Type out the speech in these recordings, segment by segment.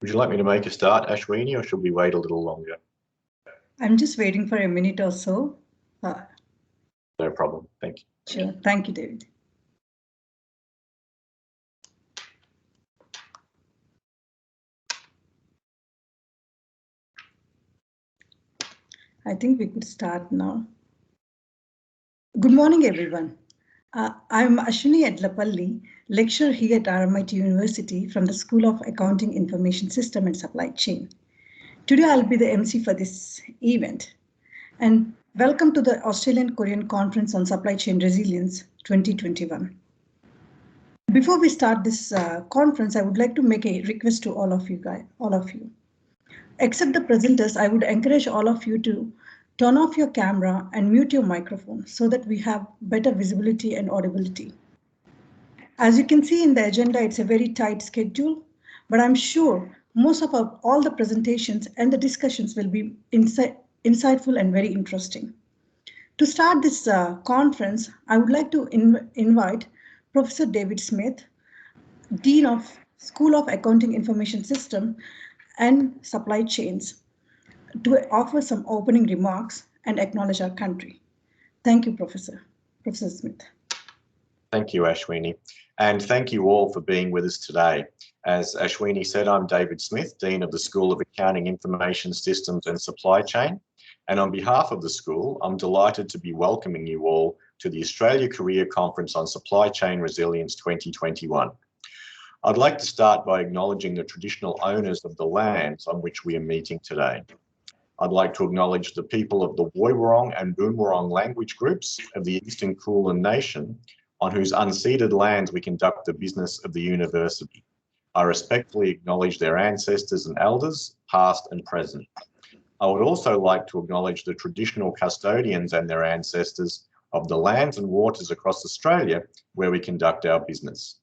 Would you like me to make a start, Ashwini, or should we wait a little longer? I'm just waiting for a minute or so. No problem. Thank you. Sure. Thank you, David. I think we could start now. Good morning, everyone. I'm Ashwini Edlapalli, lecturer here at RMIT University from the School of Accounting, Information System and Supply Chain. Today, I'll be the MC for this event. And welcome to the Australian-Korean Conference on Supply Chain Resilience 2021. Before we start this conference, I would like to make a request to all of you. Except the presenters, I would encourage all of you to turn off your camera and mute your microphone so that we have better visibility and audibility. As you can see in the agenda, it's a very tight schedule, but I'm sure most of all the presentations and the discussions will be insightful and very interesting. To start this conference, I would like to invite Professor David Smith, Dean of School of Accounting Information System and Supply Chains, to offer some opening remarks and acknowledge our country. Thank you, Professor Smith. Thank you, Ashwini. And thank you all for being with us today. As Ashwini said, I'm David Smith, Dean of the School of Accounting, Information Systems and Supply Chain. And on behalf of the school, I'm delighted to be welcoming you all to the Australia-Korea Conference on Supply Chain Resilience 2021. I'd like to start by acknowledging the traditional owners of the lands on which we are meeting today. I'd like to acknowledge the people of the Woiwurrung and Boonwurrung language groups of the Eastern Kulin Nation, on whose unceded lands we conduct the business of the university. I respectfully acknowledge their ancestors and elders, past and present. I would also like to acknowledge the traditional custodians and their ancestors of the lands and waters across Australia where we conduct our business.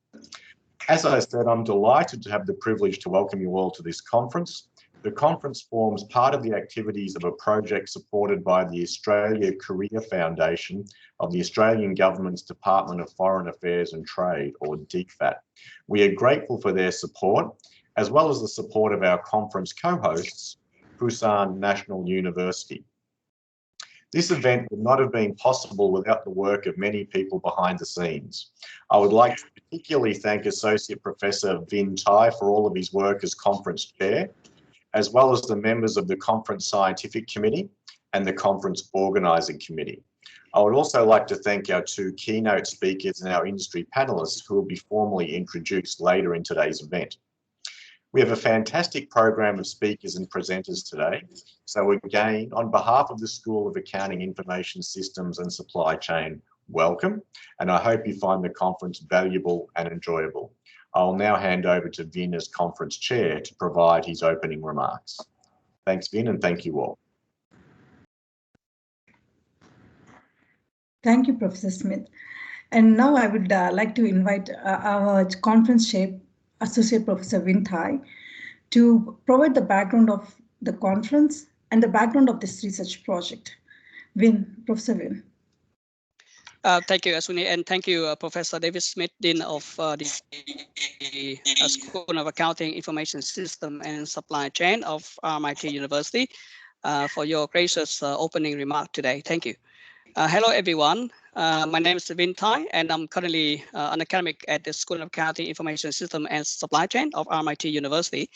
As I said, I'm delighted to have the privilege to welcome you all to this conference. The conference forms part of the activities of a project supported by the Australia-Korea Foundation of the Australian Government's Department of Foreign Affairs and Trade, or DFAT. We are grateful for their support, as well as the support of our conference co-hosts, Busan National University. This event would not have been possible without the work of many people behind the scenes. I would like to particularly thank Associate Professor Vin Tai for all of his work as conference chair, as well as the members of the Conference Scientific Committee and the Conference Organising Committee. I would also like to thank our two keynote speakers and our industry panellists who will be formally introduced later in today's event. We have a fantastic program of speakers and presenters today. So again, on behalf of the School of Accounting, Information Systems and Supply Chain, welcome, and I hope you find the conference valuable and enjoyable. I'll now hand over to Vin as conference chair to provide his opening remarks. Thanks, Vin, and thank you all. Thank you, Professor Smith. And now I would like to invite our conference chair, Associate Professor Vin Tai, to provide the background of the conference and the background of this research project. Professor Vin. Thank you, Ashwini, and thank you, Professor David Smith, Dean of the School of Accounting, Information System and Supply Chain of RMIT University, for your gracious opening remark today. Thank you. Hello, everyone. My name is Vin Tai, and I'm currently an academic at the School of Accounting, Information System and Supply Chain of RMIT University.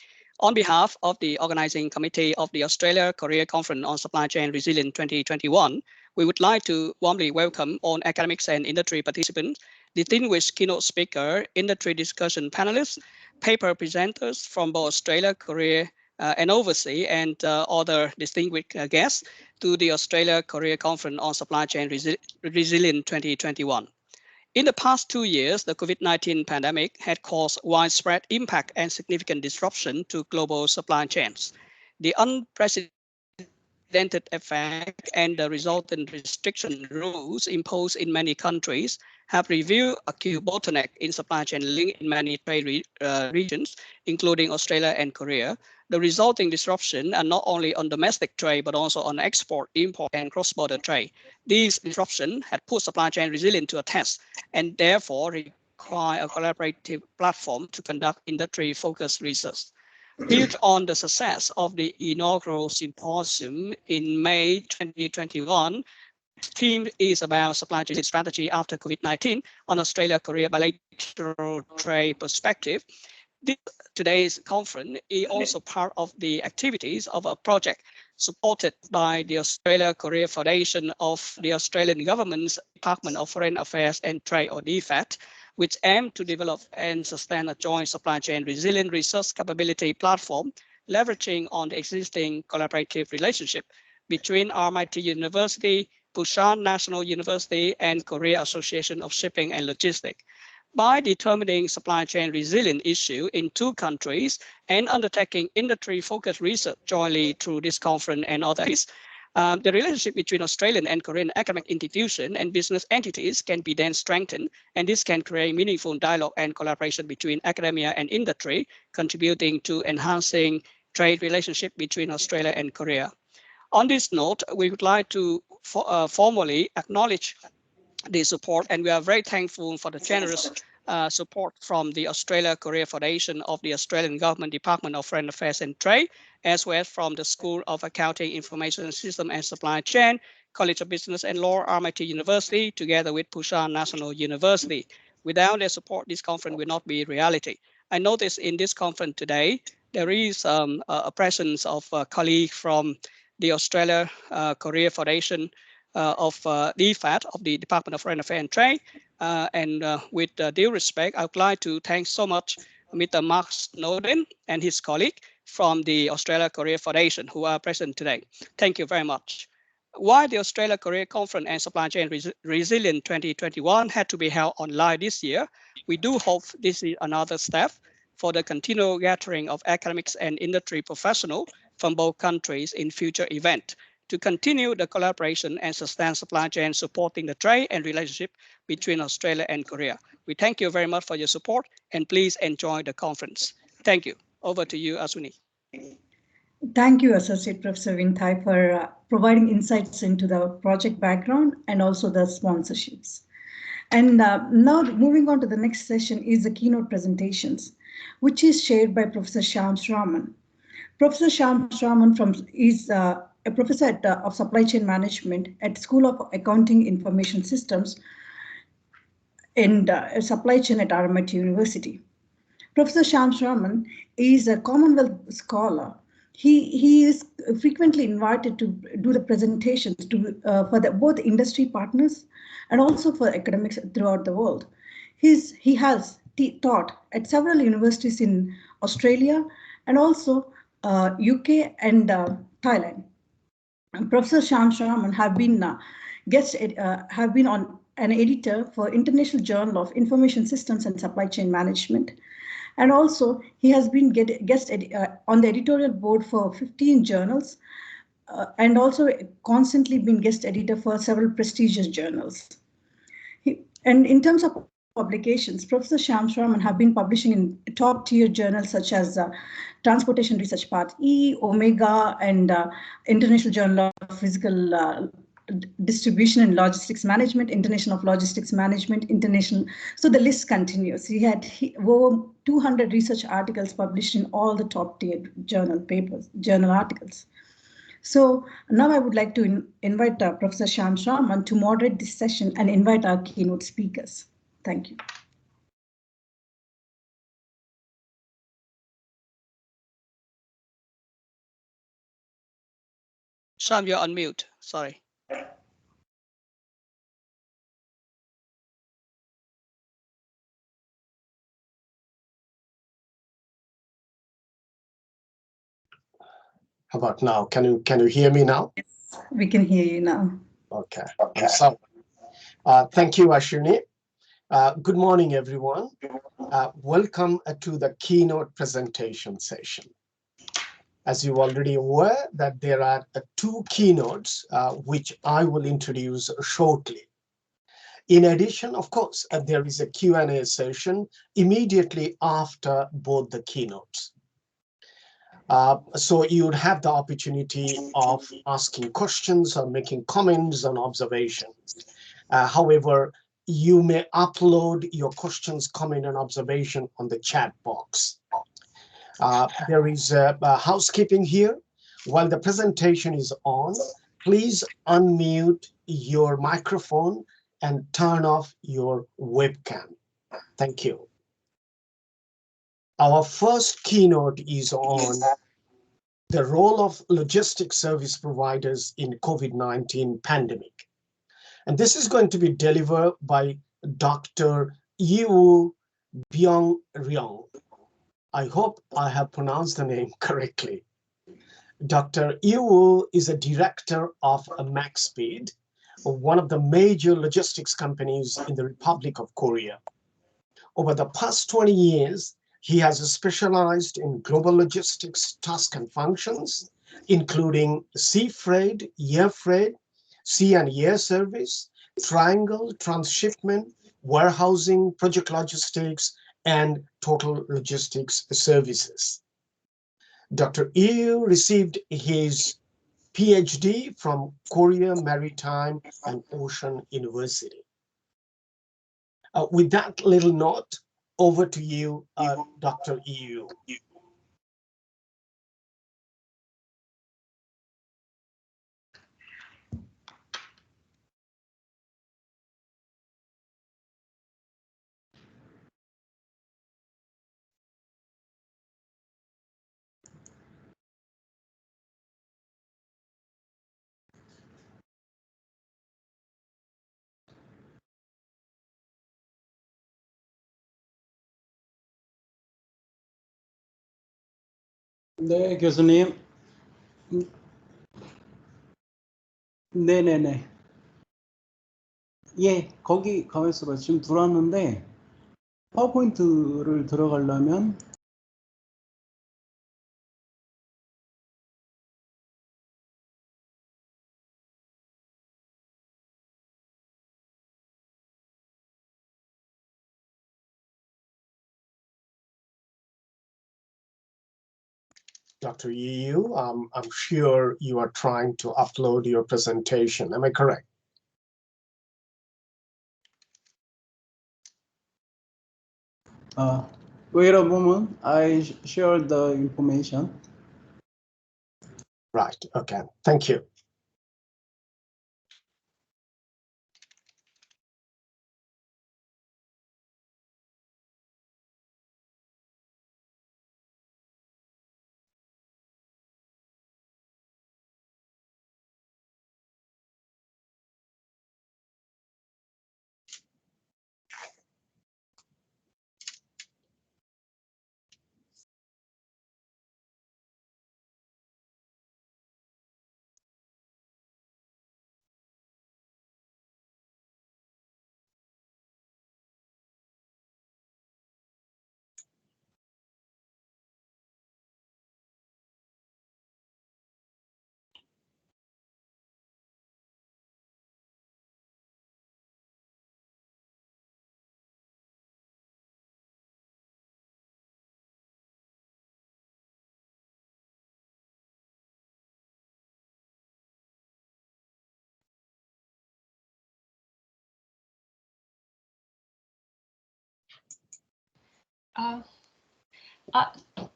On behalf of the organizing committee of the Australia-Korea Conference on Supply Chain Resilience 2021, we would like to warmly welcome all academics and industry participants, distinguished keynote speaker, industry discussion panelists, paper presenters from both Australia, Korea, and overseas, and other distinguished guests to the Australia-Korea Conference on Supply Chain Resilience 2021. In the past 2 years, the COVID-19 pandemic had caused widespread impact and significant disruption to global supply chains. The unprecedented effect and the resultant restriction rules imposed in many countries have revealed acute bottleneck in supply chain link in many trade regions, including Australia and Korea. The resulting disruption are not only on domestic trade, but also on export, import, and cross-border trade. These disruptions had put supply chain resilience to a test and therefore require a collaborative platform to conduct industry-focused research. Built on the success of the inaugural symposium in May 2021, theme is about supply chain strategy after COVID-19 on Australia-Korea bilateral trade perspective. Today's conference is also part of the activities of a project supported by the Australia-Korea Foundation of the Australian Government's Department of Foreign Affairs and Trade, or DFAT, which aim to develop and sustain a joint supply chain resilient research capability platform, leveraging on the existing collaborative relationship between RMIT University, Busan National University, and Korea Association of Shipping and Logistics. By determining supply chain resilient issue in two countries and undertaking industry-focused research jointly through this conference and others, the relationship between Australian and Korean academic institutions and business entities can be then strengthened, and this can create meaningful dialogue and collaboration between academia and industry, contributing to enhancing trade relationship between Australia and Korea. On this note, we would like to formally acknowledge the support, and we are very thankful for the generous support from the Australia-Korea Foundation of the Australian Government Department of Foreign Affairs and Trade, as well as from the School of Accounting, Information System and Supply Chain, College of Business and Law, RMIT University, together with Busan National University. Without their support, this conference will not be a reality. I noticed in this conference today, there is a presence of a colleague from the Australia-Korea Foundation of DFAT, of the Department of Foreign Affairs and Trade. With due respect, I would like to thank so much Mr. Mark Snowden and his colleague from the Australia-Korea Foundation who are present today. Thank you very much. While the Australia-Korea Conference and Supply Chain Resilient 2021 had to be held online this year, we do hope this is another step for the continual gathering of academics and industry professionals from both countries in future events, to continue the collaboration and sustain supply chain supporting the trade and relationship between Australia and Korea. We thank you very much for your support, and please enjoy the conference. Thank you. Over to you, Aswini. Thank you, Associate Professor Vinthai, for providing insights into the project background and also the sponsorships. And now moving on to the next session is the keynote presentations, which is shared by Professor Shyam Sraman. Professor Shyam Sraman is a professor of supply chain management at School of Accounting Information Systems and supply chain at RMIT University. Professor Shyam Sraman is a Commonwealth scholar. He is frequently invited to do the presentations for both industry partners and also for academics throughout the world. He has taught at several universities in Australia and also UK and Thailand. Professor Shyam Sraman have been on an editor for International Journal of Information Systems and Supply Chain Management, and also he has been on the editorial board for 15 journals, and also constantly been guest editor for several prestigious journals. And in terms of publications, Professor Shyam Sraman have been publishing in top-tier journals such as Transportation Research Part E, Omega, and International Journal of Physical Distribution and Logistics Management, International of Logistics Management, International. So the list continues. He had over 200 research articles published in all the top-tier journal articles. So now I would like to invite Professor Shyam Sraman to moderate this session and invite our keynote speakers. Thank you. Shyam, you're on mute. Sorry. How about now? Can you hear me now? Yes, we can hear you now. Okay. So, thank you, Ashwini. Good morning, everyone. Welcome to the keynote presentation session. As you already aware, that there are two keynotes which I will introduce shortly. In addition, of course, there is a Q&A session immediately after both the keynotes. So you would have the opportunity of asking questions or making comments and observations. However, you may upload your questions, comment, and observation on the chat box. There is housekeeping here. While the presentation is on, please unmute your microphone and turn off your webcam. Thank you. Our first keynote is on the role of logistics service providers in COVID-19 pandemic. And this is going to be delivered by Dr. Yu Byung-ryong. I hope I have pronounced the name correctly. Dr. Yu is a director of MaxSpeed, one of the major logistics companies in the Republic of Korea. Over the past 20 years, he has specialized in global logistics tasks and functions, including sea freight, air freight, sea and air service, triangle, transshipment, warehousing, project logistics, and total logistics services. Dr. Yu received his PhD from Korea Maritime and Ocean University. With that little note, over to you, Dr. Yu. 네, 교수님. 네네네. 예, 거기 가만있어봐. 지금 들어왔는데 파워포인트를 들어가려면 Dr. Yu, I'm sure you are trying to upload your presentation. Am I correct? wait a moment. I shared the information. Right, okay, thank you.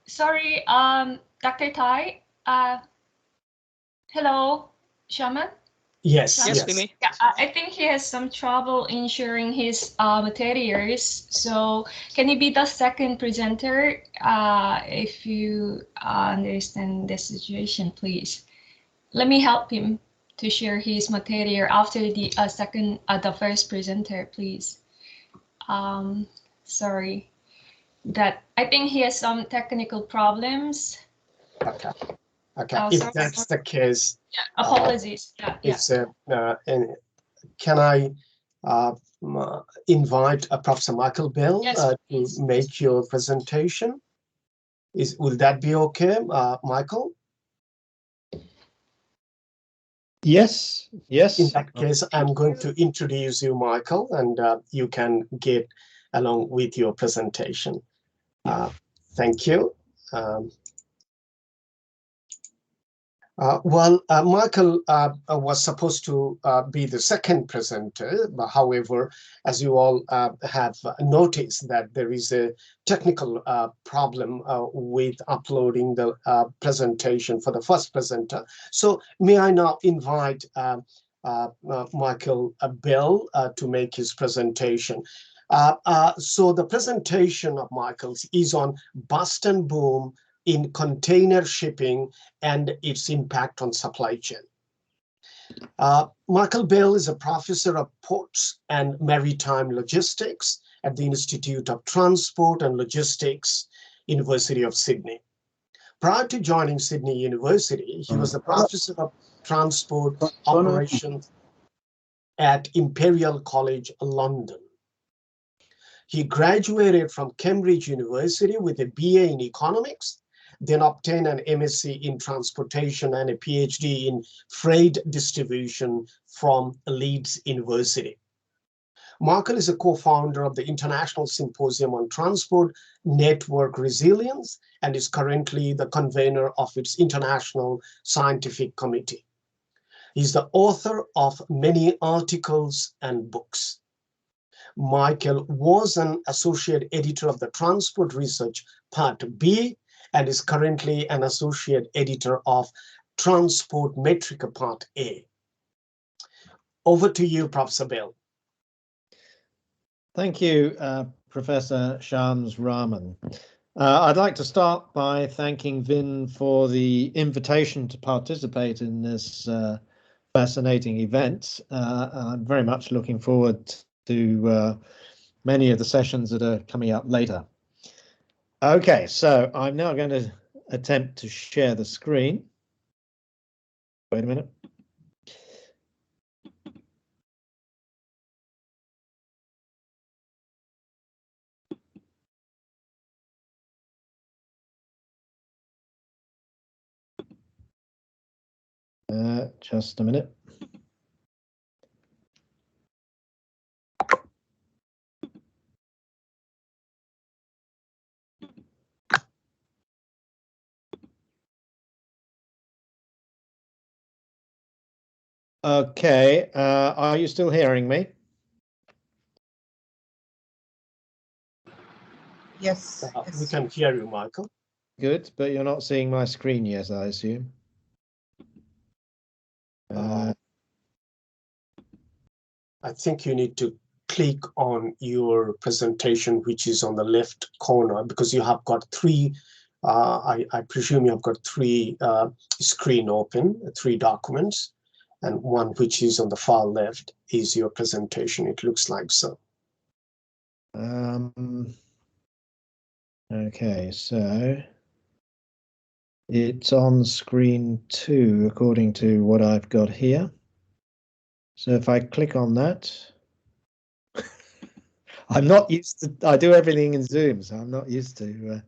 Sorry, Dr. Tai. Hello, Shaman? Yes, Yes, yes. Mimi. Yeah, I think he has some trouble in sharing his materials. So can he be the second presenter if you understand the situation, please? Let me help him to share his material after the the first presenter, please. Sorry. That I think he has some technical problems. Okay, okay. Oh, If sorry. that's the case, Apologies. it's and can I invite Professor Michael Bell Yes, to make your presentation? Will that be okay, Michael? Yes, yes. In that case, I'm going to introduce you, Michael, and you can get along with your presentation. Thank you. Michael was supposed to be the second presenter. But however, as you all have noticed, that there is a technical problem with uploading the presentation for the first presenter. So may I now invite Michael Bell to make his presentation. So the presentation of Michael's is on bust and boom in container shipping and its impact on supply chain. Michael Bell is a professor of ports and maritime logistics at the Institute of Transport and Logistics, University of Sydney. Prior to joining Sydney University, he was a professor of transport operations at Imperial College London. He graduated from Cambridge University with a BA in economics, then obtained an MSc in transportation and a PhD in freight distribution from Leeds University. Michael is a co-founder of the International Symposium on Transport Network Resilience and is currently the convener of its International Scientific Committee. He's the author of many articles and books. Michael was an associate editor of the Transport Research Part B and is currently an associate editor of Transport Metrica Part A. Over to you, Professor Bell. Thank you, Professor Shams Rahman. I'd like to start by thanking Vin for the invitation to participate in this fascinating event. I'm very much looking forward to many of the sessions that are coming up later. Okay, so I'm now going to attempt to share the screen. Wait a minute. Just a minute. Okay, are you still hearing me? Yes. We can hear you, Michael. Good, but you're not seeing my screen yet, I assume. I think you need to click on your presentation, which is on the left corner, because you have got three, I presume you have got three screen open, three documents, and one which is on the far left is your presentation. It looks like so. Okay, so it's on screen 2, according to what I've got here. So if I click on that, I'm not used to, I do everything in Zoom, so I'm not used to.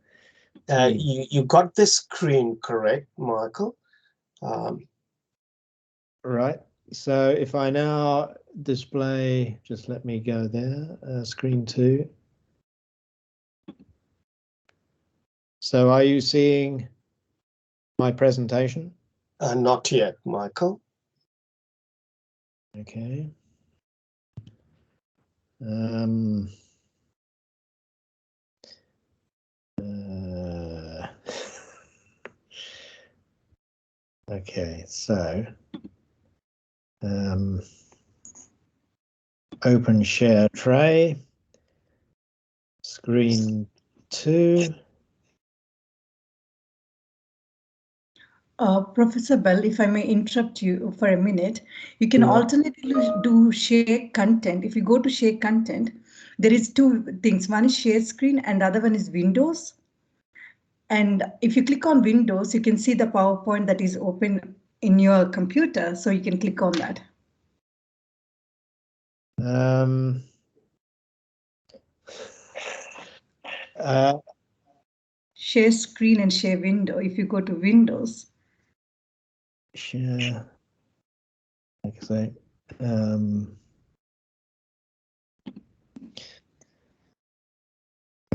You got the screen correct, Michael. Right, so if I now display, just let me go there, screen 2. So are you seeing my presentation? Not yet, Michael. Okay. Okay, so open share tray, screen 2. Professor Bell, if I may interrupt you for a minute, you can alternatively do share content. If you go to share content, there is two things. One is share screen and the other one is Windows. And if you click on Windows, you can see the PowerPoint that is open in your computer. So you can click on that. Share screen and share window. If you go to Windows. Share. Like I say.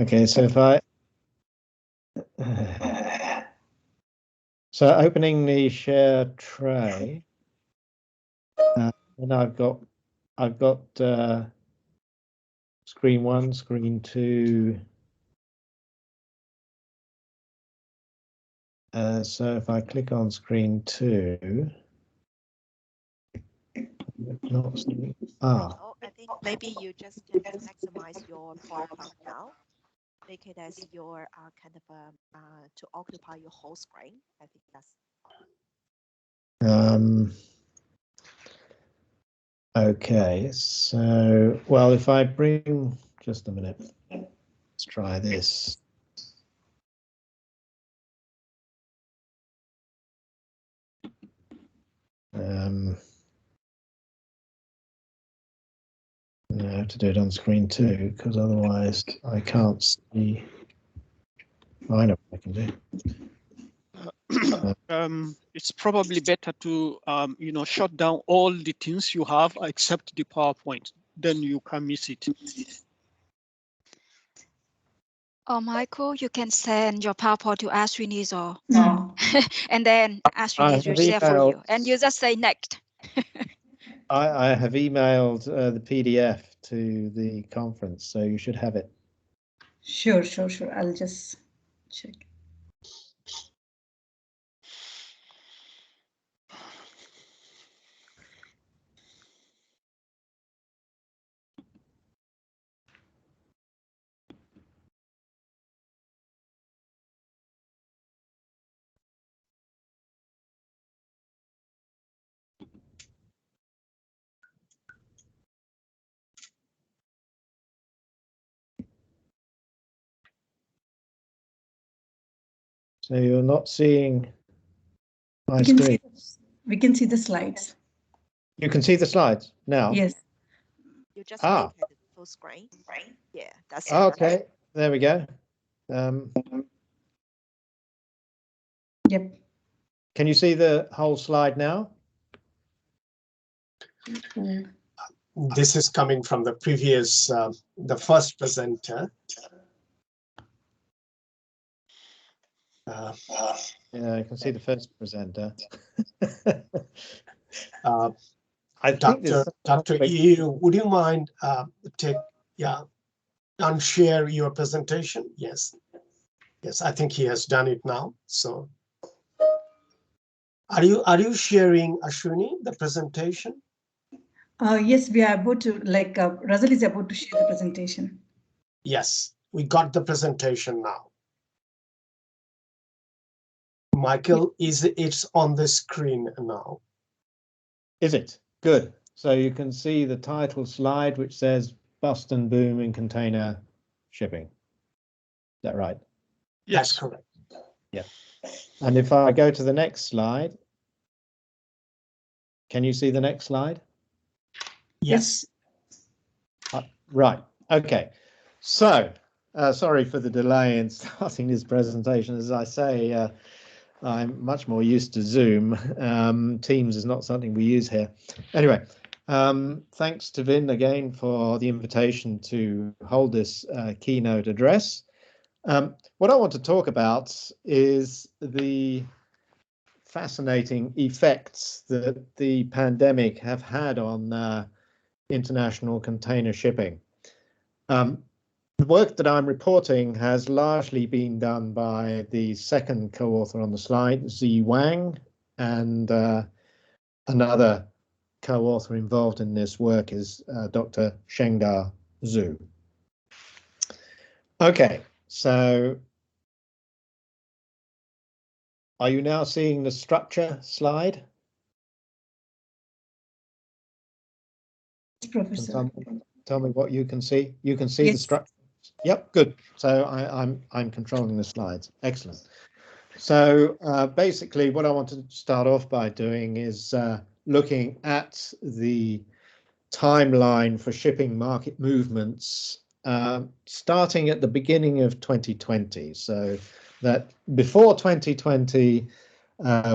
Okay, so if I So opening the share tray, and I've got screen 1, screen 2. So if I click on screen 2, not screen, Oh, I think maybe you just can maximize your PowerPoint now. Make it as your kind of to occupy your whole screen. I think that's. Okay, so, well, if I bring, just a minute, let's try this. I have to do it on screen 2 because otherwise I can't see. I know what I can do. It's probably better to shut down all the things you have except the PowerPoint. Then you can miss it. Michael, you can send your PowerPoint to Ashwini or No. and then Ashwini will share for you, and you just say next. I have emailed the PDF to the conference, so you should have it. Sure. I'll just check. So you're not seeing my screen. We can see the slides. You can see the slides now? Yes. You just make it full screen, right? Yeah, that's it. Okay, there we go. Yep. Can you see the whole slide now? This is coming from the previous, the first presenter. Yeah, I can see the first presenter. I think Dr. EU, would you mind unshare your presentation? Yes. Yes, I think he has done it now. So are you sharing, Ashwini, the presentation? Yes, we are about to, Razal is about to share the presentation. Yes, we got the presentation now. Michael, it's on the screen now. Is it? Good. So you can see the title slide, which says Bust and Boom in Container Shipping. Is that right? Yes, that's correct. Yeah. And if I go to the next slide, can you see the next slide? Yes. Right. Okay. So, sorry for the delay in starting this presentation. As I say, I'm much more used to Zoom. Teams is not something we use here. Anyway, thanks to Vin again for the invitation to hold this keynote address. What I want to talk about is the fascinating effects that the pandemic have had on international container shipping. The work that I'm reporting has largely been done by the second co-author on the slide, Zi Wang, and another co-author involved in this work is Dr. Shengda Zhu. Okay, so are you now seeing the structure slide? Professor. Tell me what you can see. You can see the structure. Yep, good. So I'm controlling the slides. Excellent. So basically what I want to start off by doing is looking at the timeline for shipping market movements starting at the beginning of 2020. So that before 2020,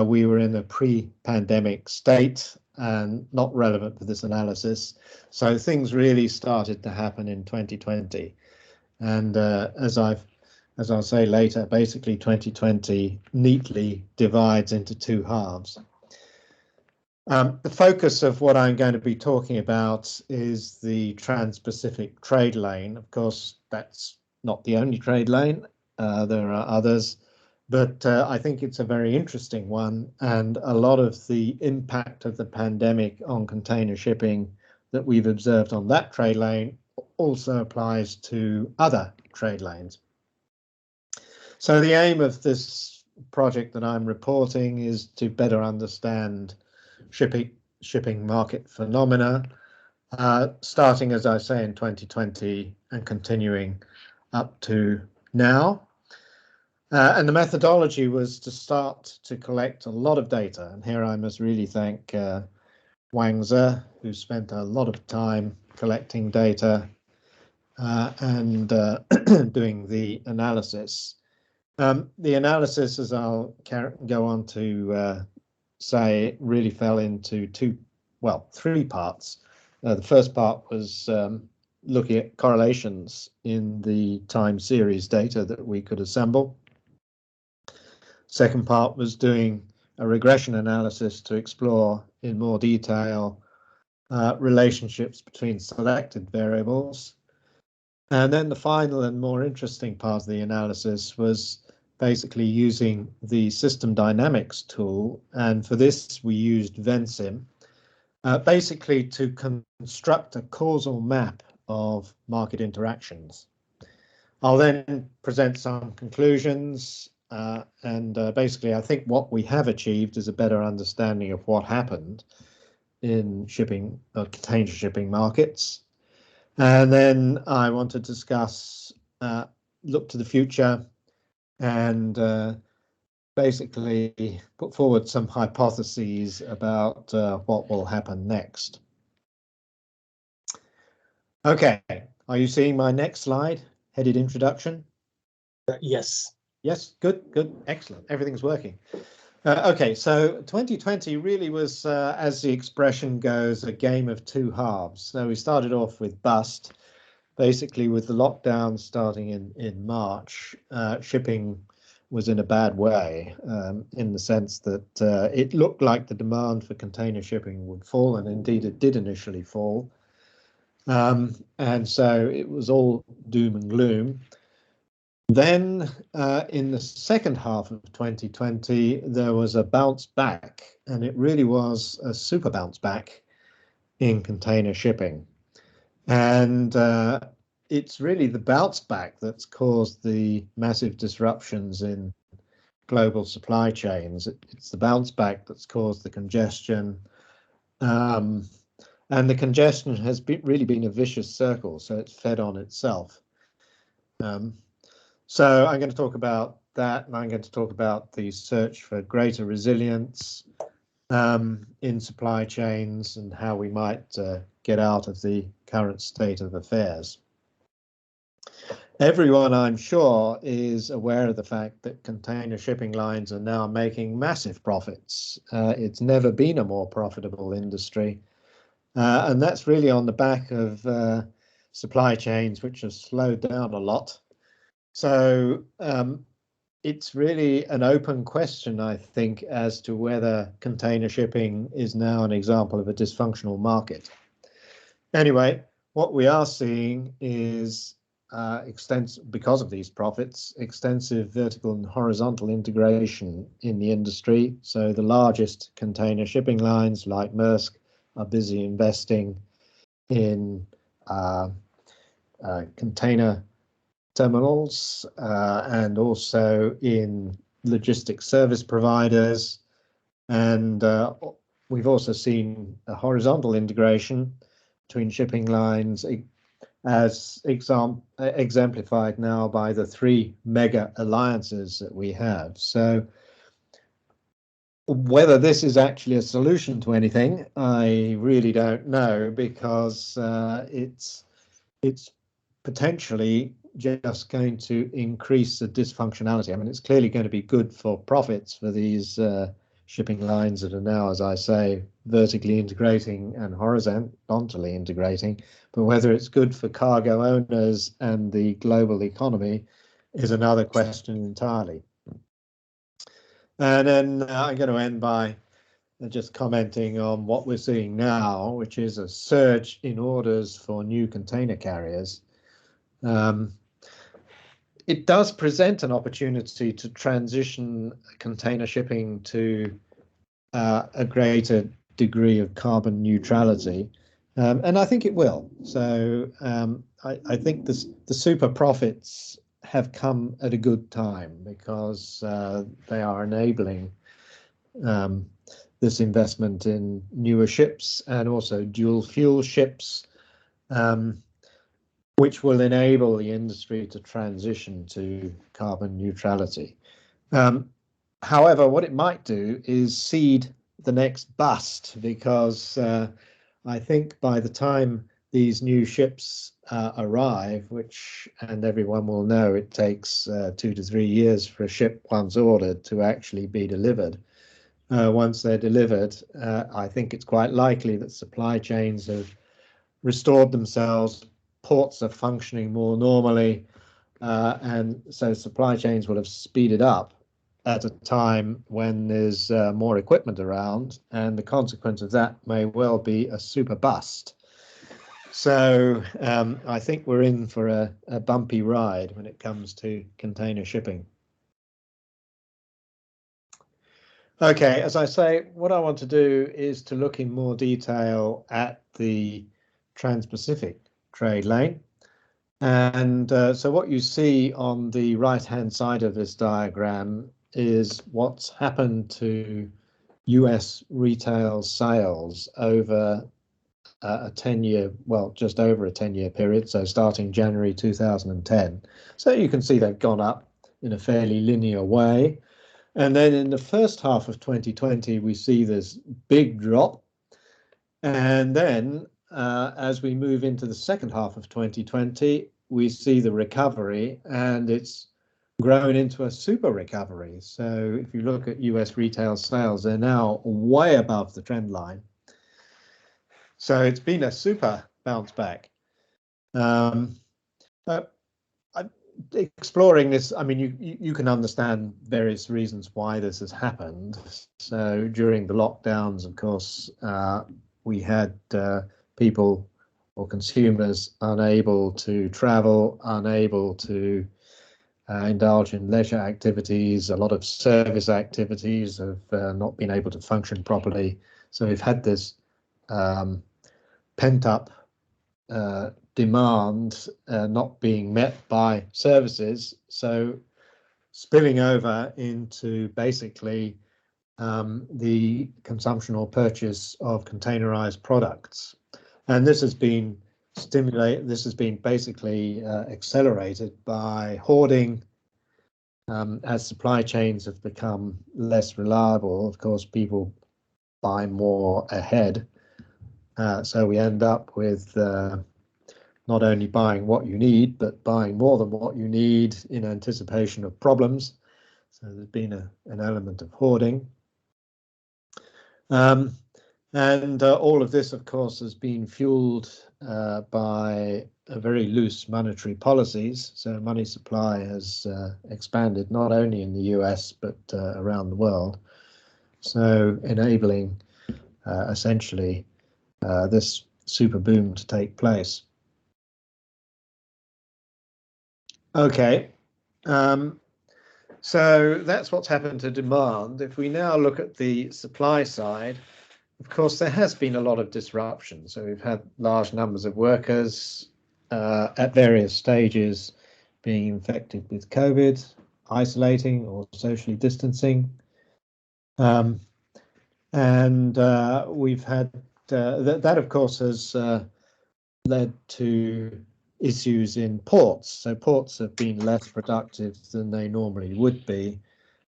we were in a pre-pandemic state and not relevant for this analysis. So things really started to happen in 2020. And as I've as I'll say later, basically 2020 neatly divides into two halves. The focus of what I'm going to be talking about is the Trans-Pacific trade lane. Of course, that's not the only trade lane. There are others, but I think it's a very interesting one, and a lot of the impact of the pandemic on container shipping that we've observed on that trade lane also applies to other trade lanes. So the aim of this project that I'm reporting is to better understand shipping market phenomena, starting, as I say, in 2020 and continuing up to now. And the methodology was to start to collect a lot of data. And here I must really thank Wang Ze, who spent a lot of time collecting data and doing the analysis. The analysis, as I'll go on to say, really fell into three parts. The first part was looking at correlations in the time series data that we could assemble. Second part was doing a regression analysis to explore in more detail relationships between selected variables. And then the final and more interesting part of the analysis was basically using the system dynamics tool. And for this, we used Vensim, basically to construct a causal map of market interactions. I'll then present some conclusions. Basically, I think what we have achieved is a better understanding of what happened in shipping, container shipping markets. And then I want to discuss, look to the future, and basically put forward some hypotheses about what will happen next. Okay, are you seeing my next slide, headed introduction? Yes. Yes, good, excellent. Everything's working. Okay, so 2020 really was, as the expression goes, a game of two halves. So we started off with bust, basically with the lockdown starting in March. Shipping was in a bad way, in the sense that it looked like the demand for container shipping would fall, and indeed it did initially fall. And so it was all doom and gloom. Then in the second half of 2020, there was a bounce back, and it really was a super bounce back in container shipping. And it's really the bounce back that's caused the massive disruptions in global supply chains. It's the bounce back that's caused the congestion. And the congestion has really been a vicious circle, so it's fed on itself. So I'm going to talk about that, and I'm going to talk about the search for greater resilience in supply chains and how we might get out of the current state of affairs. Everyone, I'm sure, is aware of the fact that container shipping lines are now making massive profits. It's never been a more profitable industry, and that's really on the back of supply chains which have slowed down a lot. So it's really an open question, I think, as to whether container shipping is now an example of a dysfunctional market. Anyway, what we are seeing is because of these profits, extensive vertical and horizontal integration in the industry. So the largest container shipping lines like Maersk are busy investing in container terminals and also in logistics service providers. And we've also seen a horizontal integration between shipping lines, as exemplified now by the 3 mega alliances that we have. So whether this is actually a solution to anything, I really don't know, because it's potentially just going to increase the dysfunctionality. I mean, it's clearly going to be good for profits for these shipping lines that are now, as I say, vertically integrating and horizontally integrating. But whether it's good for cargo owners and the global economy is another question entirely. And then I'm going to end by just commenting on what we're seeing now, which is a surge in orders for new container carriers. It does present an opportunity to transition container shipping to a greater degree of carbon neutrality, and I think it will. So I think the super profits have come at a good time because they are enabling this investment in newer ships and also dual fuel ships, which will enable the industry to transition to carbon neutrality. However, what it might do is seed the next bust, because I think by the time these new ships arrive, and everyone will know it takes 2 to 3 years for a ship once ordered to actually be delivered. Once they're delivered, I think it's quite likely that supply chains have restored themselves, ports are functioning more normally, and so supply chains will have speeded up at a time when there's more equipment around, and the consequence of that may well be a super bust. So I think we're in for a bumpy ride when it comes to container shipping. Okay, as I say, what I want to do is to look in more detail at the Trans-Pacific trade lane. And so what you see on the right-hand side of this diagram is what's happened to US retail sales over a 10-year, well, just over a 10-year period, so starting January 2010. So you can see they've gone up in a fairly linear way. And then in the first half of 2020, we see this big drop. And then as we move into the second half of 2020, we see the recovery, and it's grown into a super recovery. So if you look at US retail sales, they're now way above the trend line. So it's been a super bounce back. Exploring this, I mean, you can understand various reasons why this has happened. So during the lockdowns, of course, we had people or consumers unable to travel, unable to indulge in leisure activities. A lot of service activities have not been able to function properly. So we've had this pent-up demand not being met by services, so spilling over into basically the consumption or purchase of containerized products. And this has been basically accelerated by hoarding. As supply chains have become less reliable, of course, people buy more ahead. So we end up with not only buying what you need, but buying more than what you need in anticipation of problems. So there's been an element of hoarding. And all of this, of course, has been fueled by a very loose monetary policies. So money supply has expanded not only in the US, but around the world. So enabling essentially this super boom to take place. Okay, so that's what's happened to demand. If we now look at the supply side, of course, there has been a lot of disruption. So we've had large numbers of workers at various stages being infected with COVID, isolating or socially distancing. And we've had that, of course, has led to issues in ports. So ports have been less productive than they normally would be.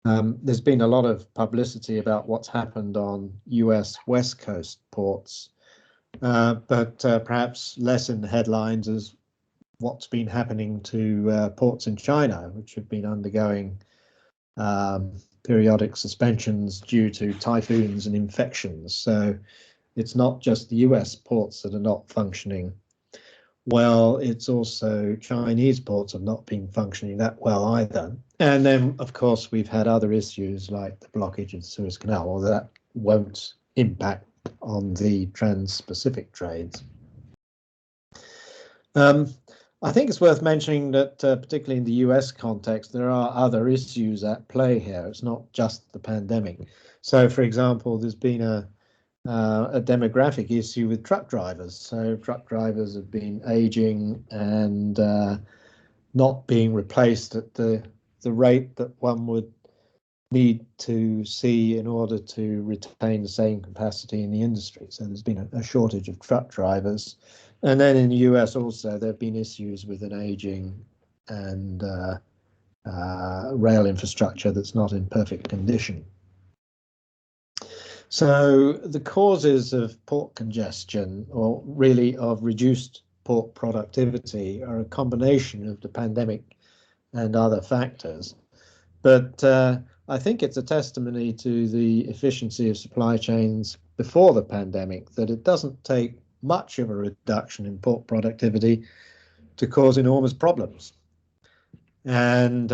There's been a lot of publicity about what's happened on US West Coast ports, but perhaps less in the headlines is what's been happening to ports in China, which have been undergoing periodic suspensions due to typhoons and infections. So it's not just the US ports that are not functioning well, it's also Chinese ports have not been functioning that well either. And then, of course, we've had other issues like the blockage of the Suez Canal, although that won't impact on the trans-Pacific trades. I think it's worth mentioning that, particularly in the US context, there are other issues at play here. It's not just the pandemic. So, for example, there's been a demographic issue with truck drivers. So truck drivers have been aging and not being replaced at the rate that one would need to see in order to retain the same capacity in the industry. So there's been a shortage of truck drivers. And then in the US also, there have been issues with an aging and rail infrastructure that's not in perfect condition. So the causes of port congestion, or really of reduced port productivity, are a combination of the pandemic and other factors. But I think it's a testimony to the efficiency of supply chains before the pandemic that it doesn't take much of a reduction in port productivity to cause enormous problems. And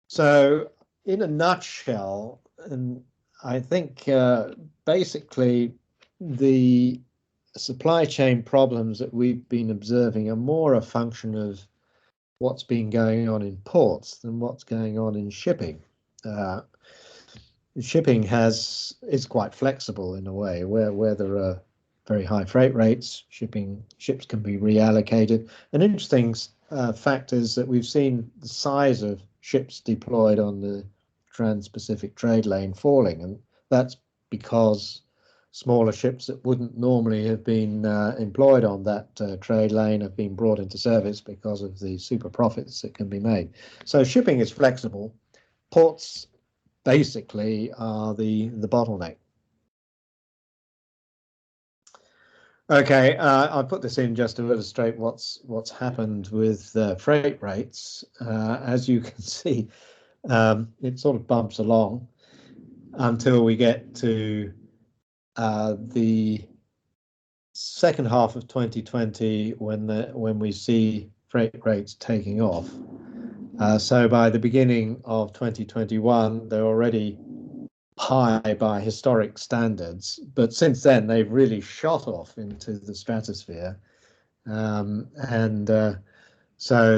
so in a nutshell, and I think basically the supply chain problems that we've been observing are more a function of what's been going on in ports than what's going on in shipping. Shipping is quite flexible in a way, where there are very high freight rates, ships can be reallocated. An interesting fact is that we've seen the size of ships deployed on the Trans-Pacific trade lane falling, and that's because smaller ships that wouldn't normally have been employed on that trade lane have been brought into service because of the super profits that can be made. So shipping is flexible. Ports basically are the bottleneck. Okay, I'll put this in just to illustrate what's happened with freight rates. As you can see, it sort of bumps along until we get to the second half of 2020, when we see freight rates taking off. So by the beginning of 2021, they're already high by historic standards, but since then they've really shot off into the stratosphere, so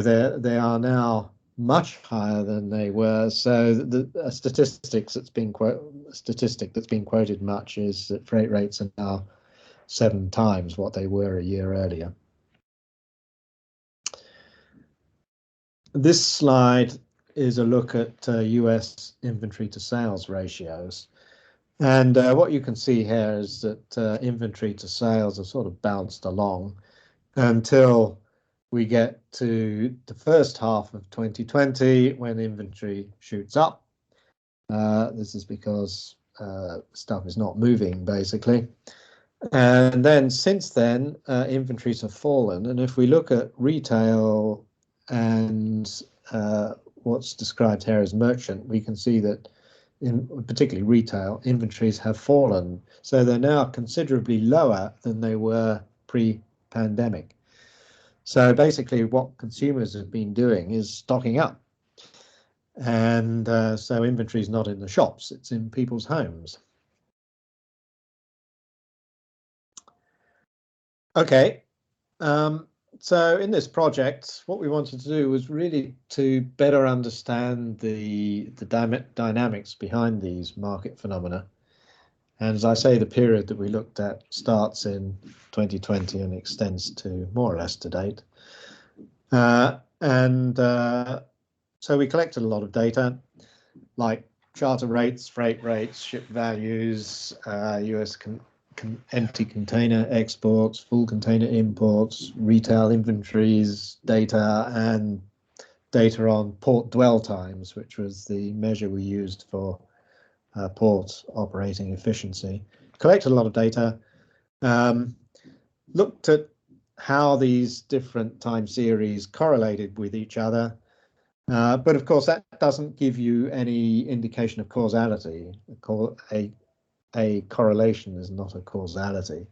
they are now much higher than they were. So the statistic that's been quoted much is that freight rates are now 7 times what they were a year earlier. This slide is a look at US inventory to sales ratios. And what you can see here is that inventory to sales have sort of bounced along until we get to the first half of 2020, when inventory shoots up. This is because stuff is not moving, basically. And then since then, inventories have fallen. And if we look at retail and what's described here as merchant, we can see that in particularly retail, inventories have fallen. So they're now considerably lower than they were pre-pandemic. So basically what consumers have been doing is stocking up. And so inventory is not in the shops, it's in people's homes. Okay. So in this project, what we wanted to do was really to better understand the dynamics behind these market phenomena. And as I say, the period that we looked at starts in 2020 and extends to more or less to date. So we collected a lot of data, like charter rates, freight rates, ship values, US empty container exports, full container imports, retail inventories data, and data on port dwell times, which was the measure we used for port operating efficiency. Collected a lot of data, looked at how these different time series correlated with each other, but of course that doesn't give you any indication of causality. A correlation is not a causality.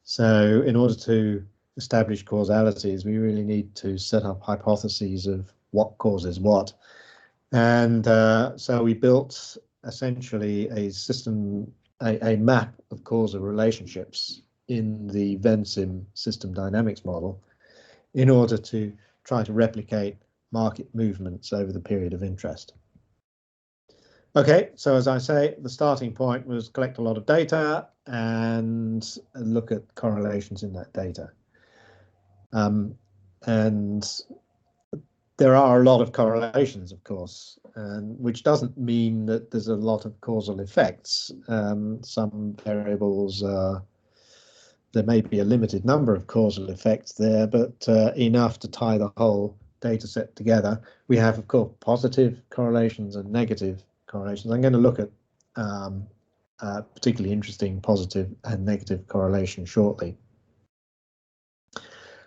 So in order to establish causalities, we really need to set up hypotheses of what causes what. And so we built essentially a system, a map of causal relationships in the Vensim system dynamics model in order to try to replicate market movements over the period of interest. Okay, so as I say, the starting point was collect a lot of data and look at correlations in that data. And there are a lot of correlations, of course, which doesn't mean that there's a lot of causal effects. Some variables, there may be a limited number of causal effects there, but enough to tie the whole data set together. We have, of course, positive correlations and negative correlations. I'm going to look at particularly interesting positive and negative correlation shortly.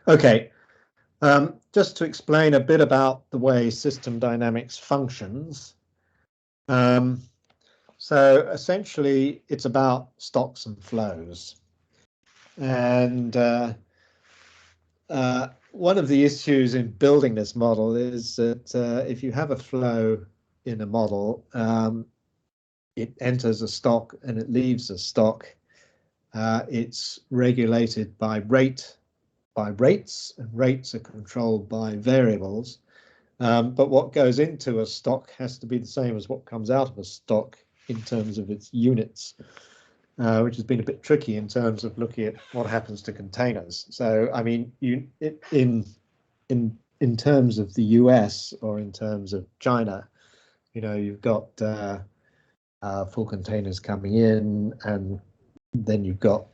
Okay, just to explain a bit about the way system dynamics functions. So essentially, it's about stocks and flows. And one of the issues in building this model is that if you have a flow in a model, it enters a stock and it leaves a stock. It's regulated by rates, and rates are controlled by variables. But what goes into a stock has to be the same as what comes out of a stock in terms of its units, which has been a bit tricky in terms of looking at what happens to containers. So, I mean, in terms of the US or in terms of China, you know, you've got full containers coming in, and then you've got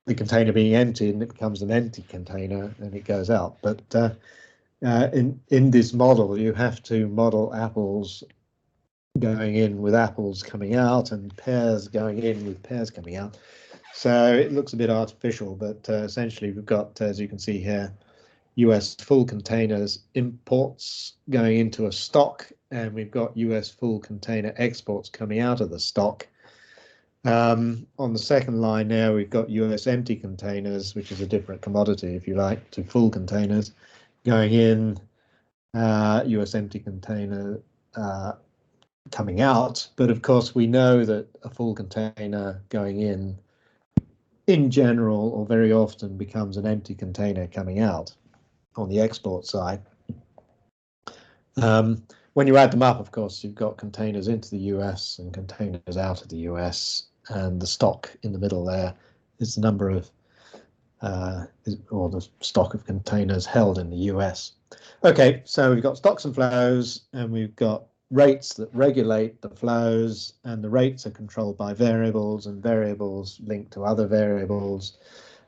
the container being empty, and it becomes an empty container and it goes out. But in this model, you have to model apples going in with apples coming out and pears going in with pears coming out. So it looks a bit artificial, but essentially we've got, as you can see here, US full containers imports going into a stock, and we've got US full container exports coming out of the stock. On the second line now, we've got US empty containers, which is a different commodity, if you like, to full containers going in, US empty container coming out. But of course, we know that a full container going in general, or very often, becomes an empty container coming out on the export side. When you add them up, of course, you've got containers into the US and containers out of the US, and the stock in the middle there is the number of, or the stock of containers held in the US. Okay, so we've got stocks and flows, and we've got rates that regulate the flows, and the rates are controlled by variables, and variables linked to other variables.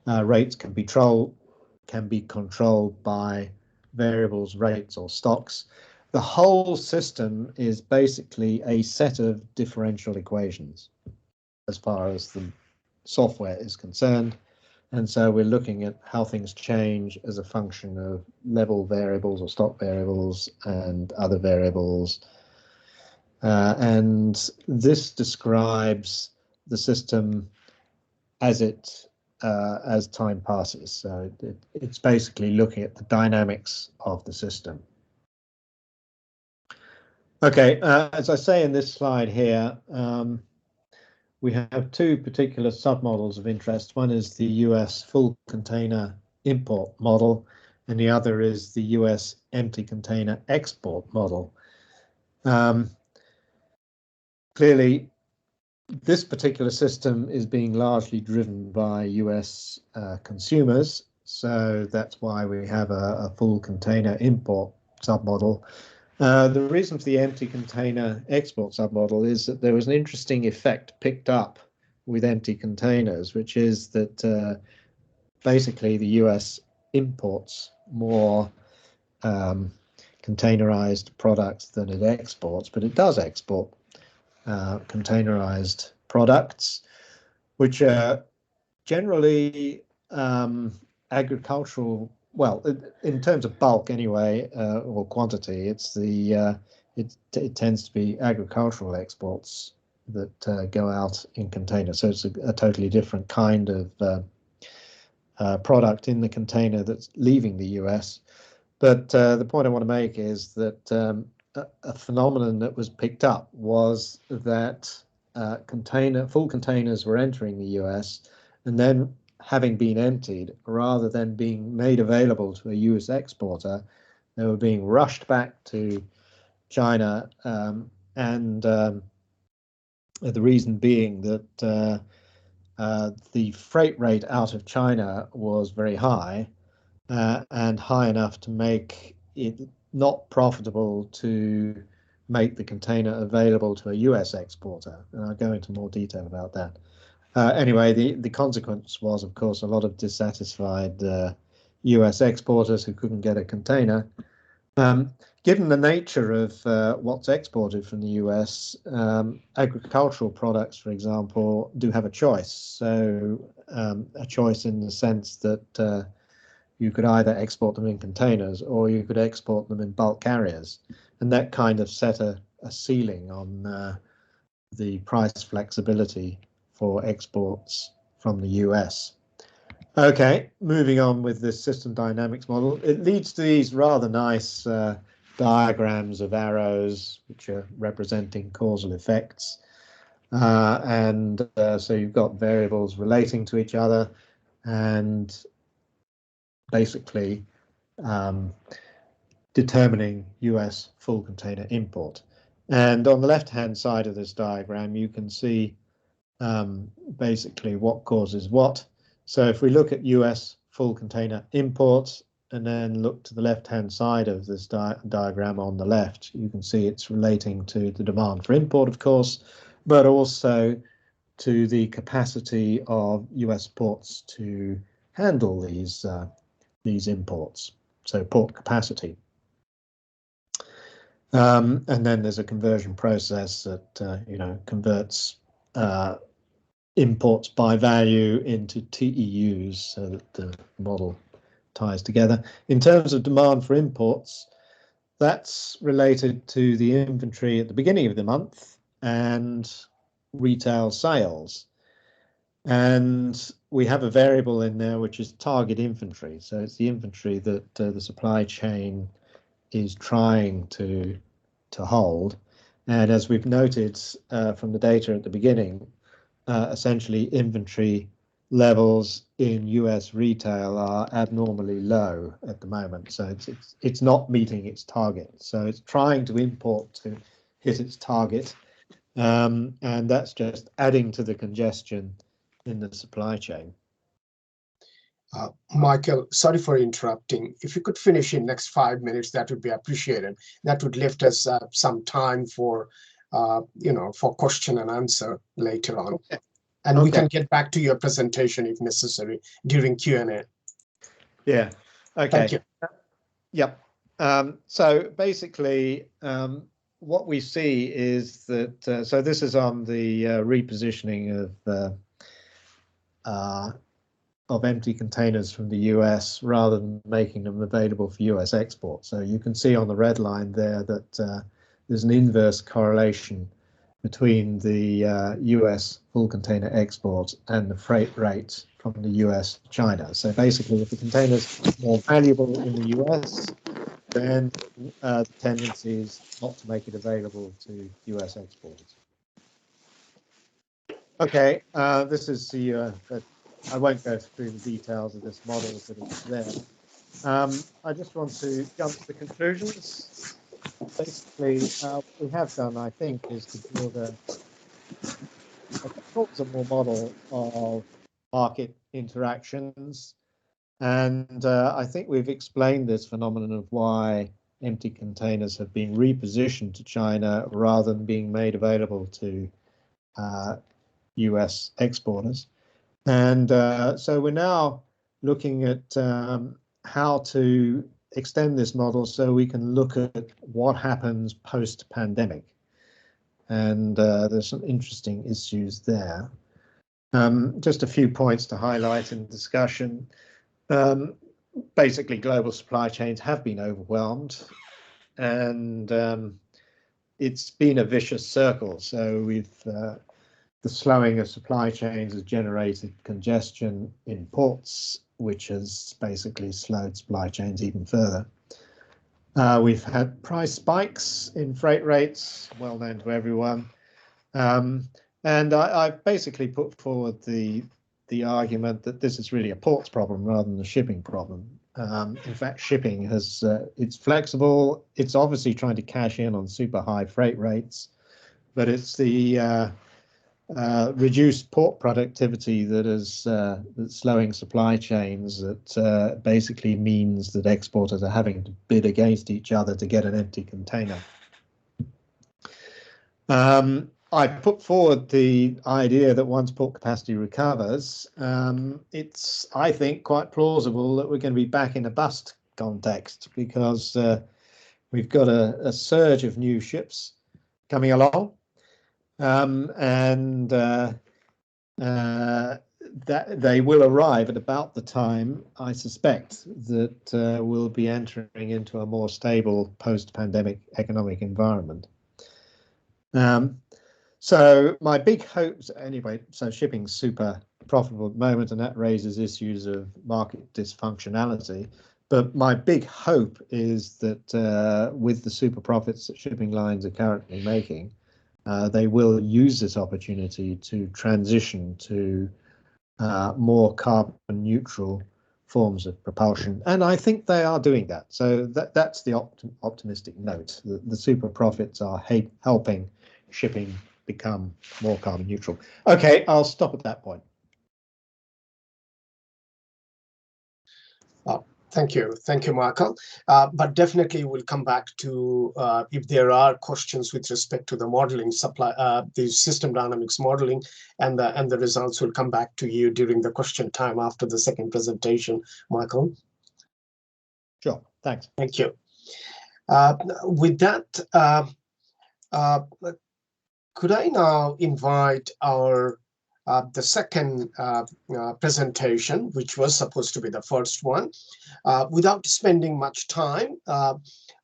Rates can be controlled by variables, rates, or stocks. The whole system is basically a set of differential equations as far as the software is concerned. And so we're looking at how things change as a function of level variables or stock variables and other variables. And this describes the system as time passes. So it's basically looking at the dynamics of the system. Okay, as I say in this slide here, we have two particular submodels of interest. One is the US full container import model, and the other is the US empty container export model. Clearly, this particular system is being largely driven by US consumers, so that's why we have a full container import submodel. The reason for the empty container export submodel is that there was an interesting effect picked up with empty containers, which is that basically the US imports more containerized products than it exports, but it does export containerized products, which are generally agricultural. Well, in terms of bulk anyway, or quantity, it's the it tends to be agricultural exports that go out in containers. So it's a totally different kind of product in the container that's leaving the US. But the point I want to make is that a phenomenon that was picked up was that full containers were entering the US, and then having been emptied, rather than being made available to a US exporter, they were being rushed back to China, and the reason being that the freight rate out of China was very high, and high enough to make it not profitable to make the container available to a US exporter. And I'll go into more detail about that. Anyway, the consequence was, of course, a lot of dissatisfied US exporters who couldn't get a container. Given the nature of what's exported from the US, agricultural products, for example, do have a choice. So a choice in the sense that you could either export them in containers or you could export them in bulk carriers. And that kind of set a ceiling on the price flexibility for exports from the US. Okay, moving on with this system dynamics model, it leads to these rather nice diagrams of arrows, which are representing causal effects. So you've got variables relating to each other and basically determining US full container import. And on the left-hand side of this diagram, you can see basically what causes what. So if we look at US full container imports and then look to the left-hand side of this diagram on the left, you can see it's relating to the demand for import, of course, but also to the capacity of US ports to handle these imports, so port capacity. And then there's a conversion process that converts imports by value into TEUs so that the model ties together. In terms of demand for imports, that's related to the inventory at the beginning of the month and retail sales. And we have a variable in there which is target inventory. So it's the inventory that the supply chain is trying to hold. And as we've noted from the data at the beginning, essentially inventory levels in US retail are abnormally low at the moment. So it's not meeting its target. So it's trying to import to hit its target. And that's just adding to the congestion in the supply chain. Michael, sorry for interrupting. If you could finish in next 5 minutes, that would be appreciated. That would lift us some time for, for question and answer later on. Okay. And we can get back to your presentation if necessary during Q&A. Yeah. Okay. Thank you. Yep. So basically, what we see is that, so this is on the repositioning of empty containers from the US rather than making them available for US export. So you can see on the red line there that there's an inverse correlation between the US full container export and the freight rate from the US to China. So basically, if the container's more valuable in the US, then the tendency is not to make it available to US exporters. Okay, this is the, I won't go through the details of this model, but it's there. I just want to jump to the conclusions. Basically, what we have done, I think, is to build a more model of market interactions. And I think we've explained this phenomenon of why empty containers have been repositioned to China rather than being made available to US exporters. And so we're now looking at how to extend this model so we can look at what happens post-pandemic. And there's some interesting issues there. Just a few points to highlight in the discussion. Basically, global supply chains have been overwhelmed, and it's been a vicious circle. So the slowing of supply chains has generated congestion in ports, which has basically slowed supply chains even further. We've had price spikes in freight rates, well known to everyone. And I've basically put forward the argument that this is really a ports problem rather than a shipping problem. In fact, shipping has it's flexible. It's obviously trying to cash in on super high freight rates, but it's the reduced port productivity that is that's slowing supply chains that basically means that exporters are having to bid against each other to get an empty container. I put forward the idea that once port capacity recovers, it's, I think, quite plausible that we're going to be back in a bust context, because we've got a surge of new ships coming along, and that they will arrive at about the time, I suspect, that we'll be entering into a more stable post-pandemic economic environment. So my big hopes, anyway, so shipping's super profitable at the moment, and that raises issues of market dysfunctionality. But my big hope is that with the super profits that shipping lines are currently making, they will use this opportunity to transition to more carbon neutral forms of propulsion. And I think they are doing that. So that's the optimistic note. The super profits are helping shipping become more carbon neutral. Okay, I'll stop at that point. Thank you, Michael. But definitely we'll come back to if there are questions with respect to the modeling, the system dynamics modeling, and the results will come back to you during the question time after the second presentation, Michael. Sure, thanks. Thank you. With that, could I now invite our the second presentation, which was supposed to be the first one. Without spending much time,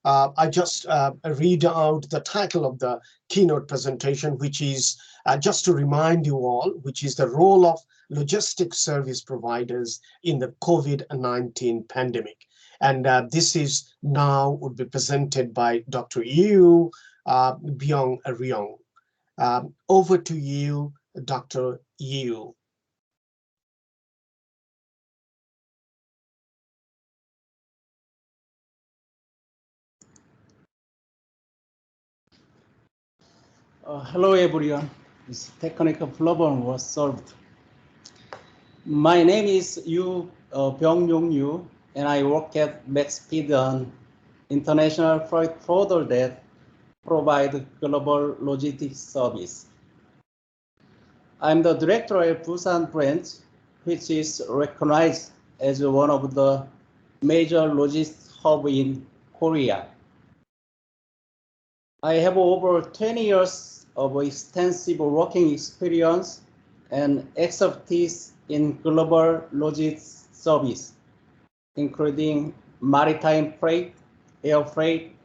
I just read out the title of the keynote presentation, which is, just to remind you all, which is the role of logistics service providers in the COVID-19 pandemic. And this is now would be presented by Dr. Yu Byung-ryong. Over to you, Dr. Yu. Hello everyone. This technical problem was solved. My name is Yu Byung-ryong, and I work at MaxSpeed, international freight forwarder that provide global logistics service. I'm the director of Busan branch, which is recognized as one of the major logistics hub in Korea. I have over 20 years of extensive working experience and expertise in global logistics service, including maritime freight, air freight,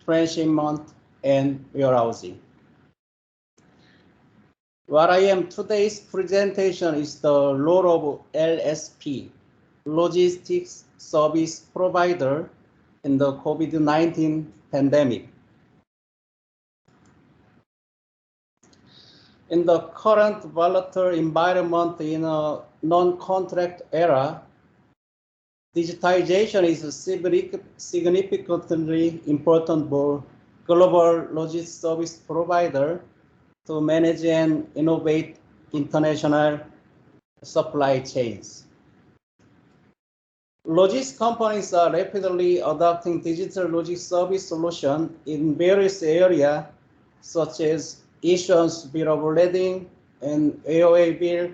transshipment, and warehousing. What I am today's presentation is the role of LSP, Logistics Service Provider, in the COVID-19 pandemic. In the current volatile environment in a non-contract era, digitization is significantly important for global logistics service provider to manage and innovate international supply chains. Logistics companies are rapidly adopting digital logistics service solutions in various areas, such as issuance bill of lading and AOA bill,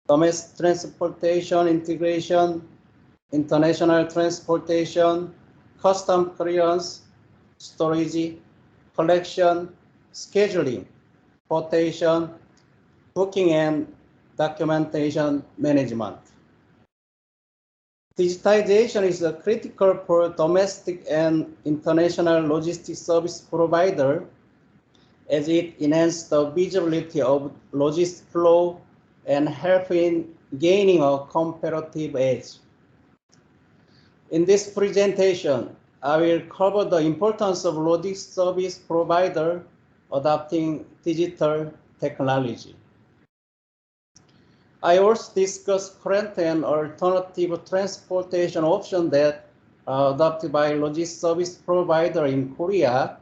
domestic transportation integration, international transportation, custom clearance, storage, collection, scheduling, quotation, booking, and documentation management. Digitization is critical for domestic and international logistics service provider, as it enhances the visibility of logistics flow and help in gaining a comparative edge. In this presentation, I will cover the importance of logistics service provider adopting digital technology. I also discuss current and alternative transportation options that are adopted by logistics service provider in Korea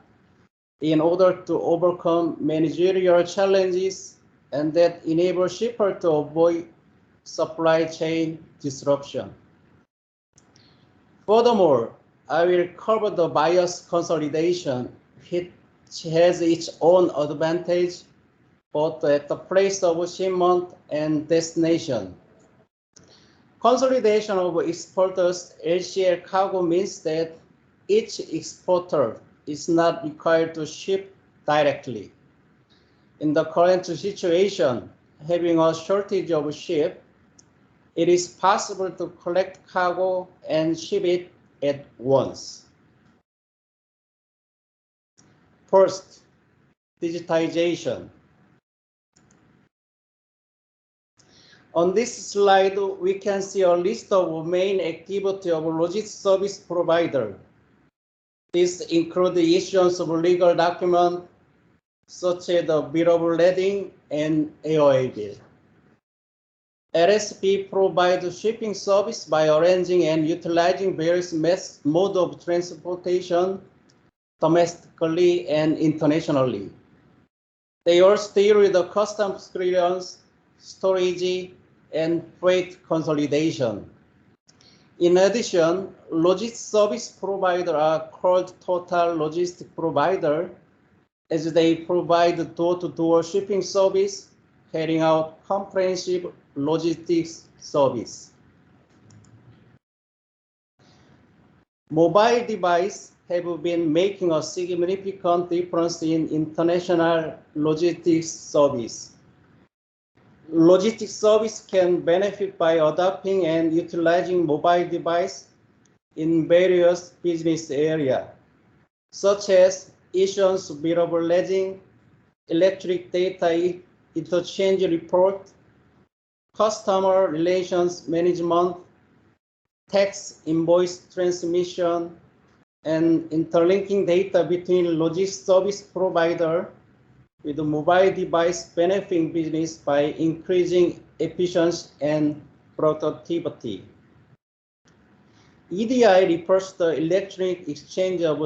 in order to overcome managerial challenges and that enable shippers to avoid supply chain disruption. Furthermore, I will cover the buyer's consolidation, which has its own advantage both at the place of shipment and destination. Consolidation of exporters' LCL cargo means that each exporter is not required to ship directly. In the current situation, having a shortage of ships, it is possible to collect cargo and ship it at once. First, digitization. On this slide, we can see a list of main activity of logistics service provider. These include the issuance of legal documents, such as the bill of lading and AOA bill. LSP provides shipping service by arranging and utilizing various modes of transportation domestically and internationally. They also deal with the customs clearance, storage, and freight consolidation. In addition, logistics service providers are called total logistics provider as they provide door-to-door shipping service, carrying out comprehensive logistics service. Mobile devices have been making a significant difference in international logistics service. Logistics service can benefit by adopting and utilizing mobile devices in various business areas, such as issuance of bill of lading, electric data interchange report, customer relations management, tax invoice transmission, and interlinking data between logistics service provider with the mobile device benefiting business by increasing efficiency and productivity. EDI refers to the electronic exchange of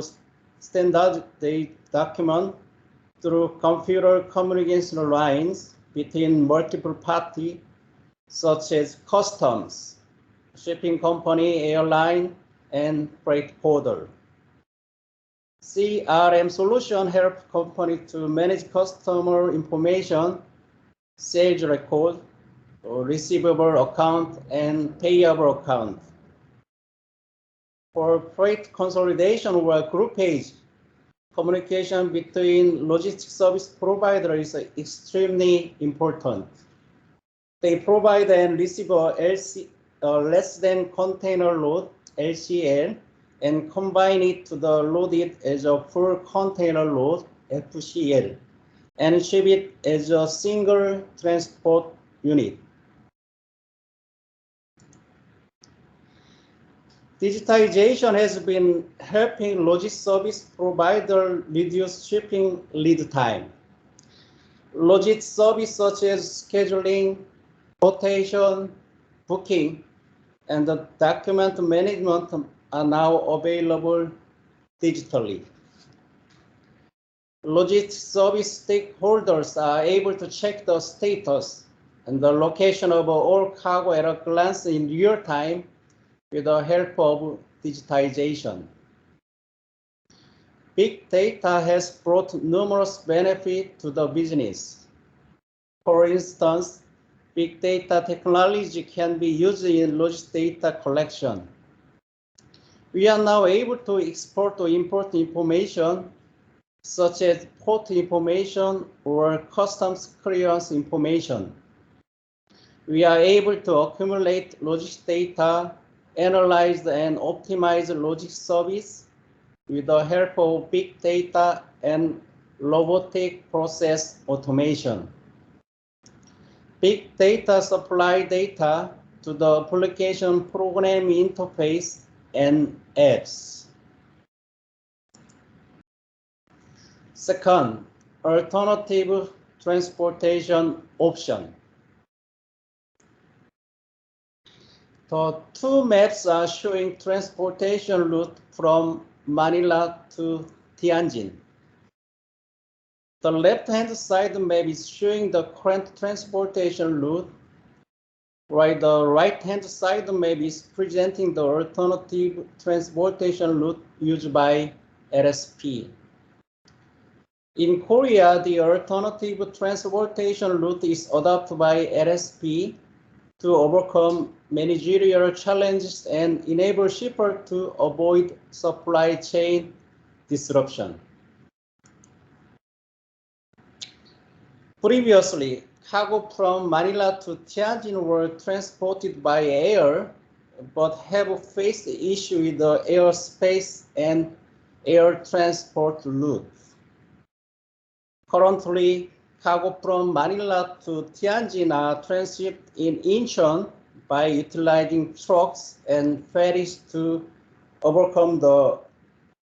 standard document through computer communication lines between multiple parties, such as customs, shipping company, airline, and freight forwarder. CRM solution helps companies to manage customer information, sales record, receivable account, and payable account. For freight consolidation or groupage, communication between logistics service providers is extremely important. They provide and receive a less than container load, LCL, and combine it to the loaded as a full container load, FCL, and ship it as a single transport unit. Digitization has been helping logistics service providers reduce shipping lead time. Logistics service such as scheduling, quotation, booking, and the document management are now available digitally. Logistics service stakeholders are able to check the status and the location of all cargo at a glance in real time with the help of digitization. Big data has brought numerous benefits to the business. For instance, big data technology can be used in logistics data collection. We are now able to export or import information such as port information or customs clearance information. We are able to accumulate logistics data, analyze and optimize logistics service with the help of big data and robotic process automation. big data supply data to the application programming interface and apps. Second, alternative transportation option. The two maps are showing transportation route from Manila to Tianjin. The left-hand side map is showing the current transportation route, while the right-hand side map is presenting the alternative transportation route used by LSP. In Korea, the alternative transportation route is adopted by LSP to overcome managerial challenges and enable shippers to avoid supply chain disruption. Previously, cargo from Manila to Tianjin were transported by air, but have faced the issue with the airspace and air transport routes. Currently, cargo from Manila to Tianjin are transshipped in Incheon by utilizing trucks and ferries to overcome the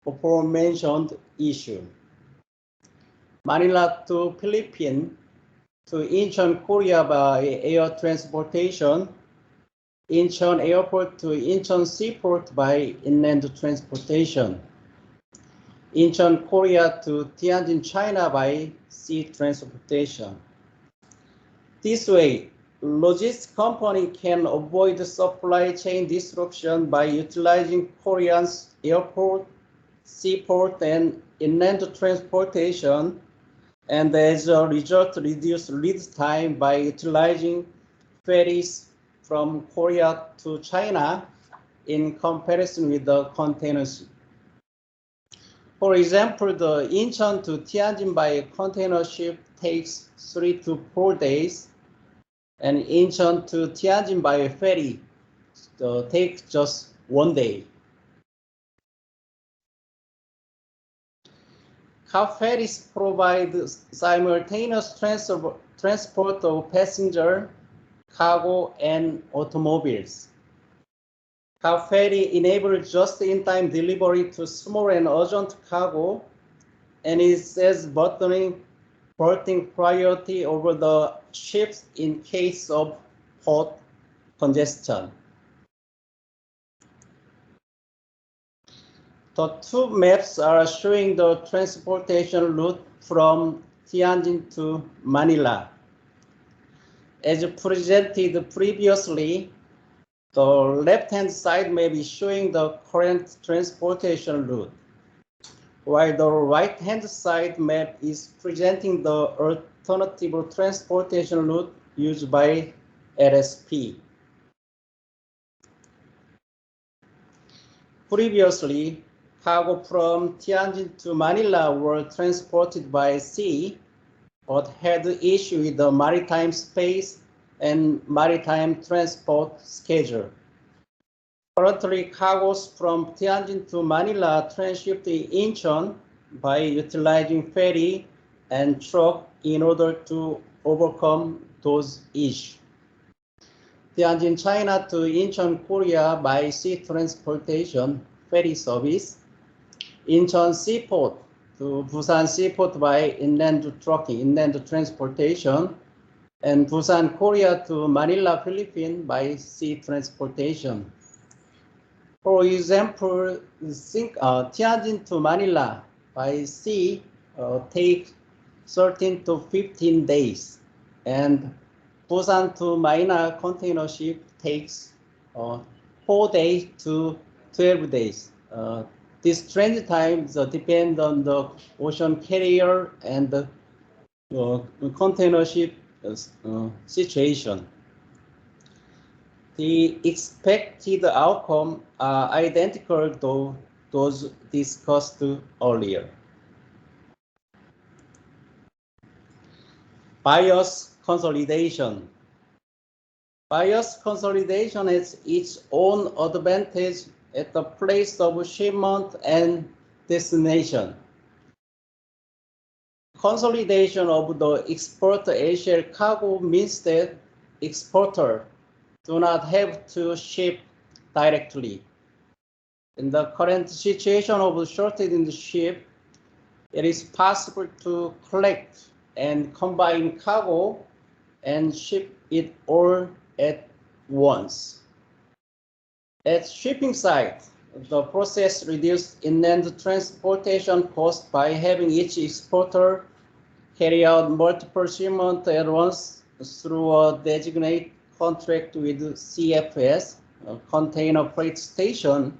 aforementioned issue. Manila to Philippines to Incheon, Korea by air transportation, Incheon Airport to Incheon Seaport by inland transportation, Incheon, Korea to Tianjin, China by sea transportation. This way, logistics company can avoid supply chain disruption by utilizing Korea's airport, seaport, and inland transportation, and as a result, reduce lead time by utilizing ferries from Korea to China in comparison with the container ship. For example, the Incheon to Tianjin by container ship takes 3 to 4 days, and Incheon to Tianjin by ferry takes just 1 day. Car ferries provide simultaneous transport of passenger, cargo, and automobiles. Car ferry enables just-in-time delivery to small and urgent cargo, and it says berthing priority over the ships in case of port congestion. The two maps are showing the transportation route from Tianjin to Manila. As presented previously, the left-hand side map is showing the current transportation route, while the right-hand side map is presenting the alternative transportation route used by LSP. Previously, cargo from Tianjin to Manila were transported by sea, but had issue with the maritime space and maritime transport schedule. Currently, cargoes from Tianjin to Manila transshipped in Incheon by utilizing ferry and truck in order to overcome those issues. Tianjin, China to Incheon, Korea by sea transportation ferry service. Incheon Seaport to Busan Seaport by inland trucking, inland transportation. And Busan, Korea to Manila, Philippines by sea transportation. For example, Tianjin to Manila by sea take 13 to 15 days, and Busan to Manila container ship takes 4 days to 12 days. This transit time depends on the ocean carrier and the container ship situation. The expected outcome are identical to those discussed earlier. Buyers consolidation. Buyers consolidation has its own advantage at the place of shipment and destination. Consolidation of the export Asia cargo means that exporter do not have to ship directly. In the current situation of shortage in the ship, it is possible to collect and combine cargo and ship it all at once. At shipping site, the process reduced inland transportation cost by having each exporter carry out multiple shipments at once through a designated contract with CFS, a container freight station.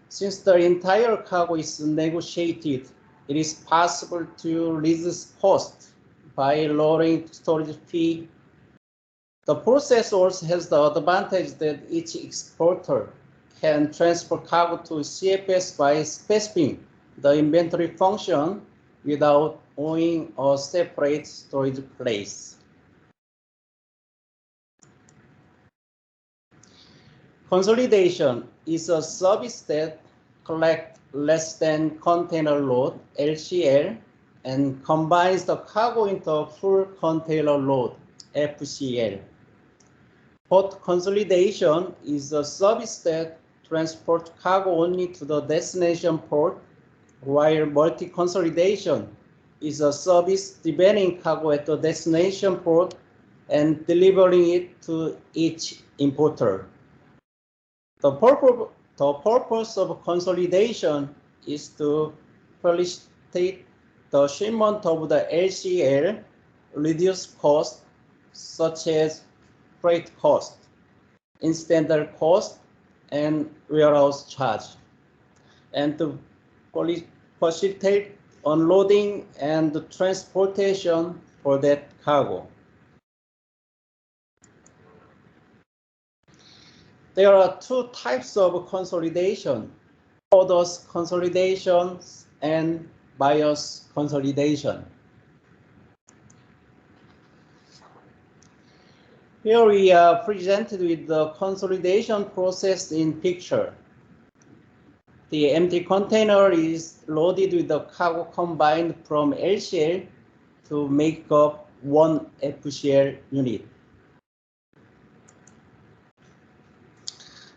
Since the entire cargo is negotiated, it is possible to reduce cost by lowering storage fee. The process also has the advantage that each exporter can transfer cargo to CFS by specifying the inventory function without owning a separate storage place. Consolidation is a service that collects less than container load, LCL, and combines the cargo into a full container load, FCL. Port consolidation is a service that transports cargo only to the destination port, while multi-consolidation is a service dividing cargo at the destination port and delivering it to each importer. The purpose of consolidation is to facilitate the shipment of the LCL, reduce costs such as freight cost, incidental cost, and warehouse charge, and to facilitate unloading and transportation for that cargo. There are two types of consolidation: product consolidation and buyer's consolidation. Here we are presented with the consolidation process in picture. The empty container is loaded with the cargo combined from LCL to make up one FCL unit.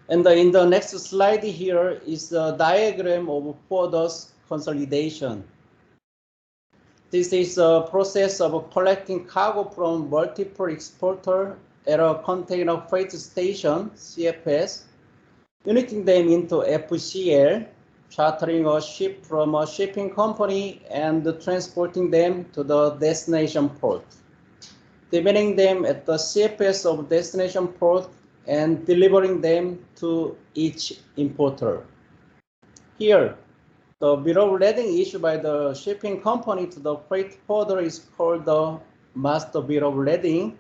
And in the next slide here is the diagram of product consolidation. This is a process of collecting cargo from multiple exporters at a container freight station, CFS, uniting them into FCL, chartering a ship from a shipping company and transporting them to the destination port, dividing them at the CFS of destination port and delivering them to each importer. Here, the bill of lading issued by the shipping company to the freight forwarder is called the master bill of lading,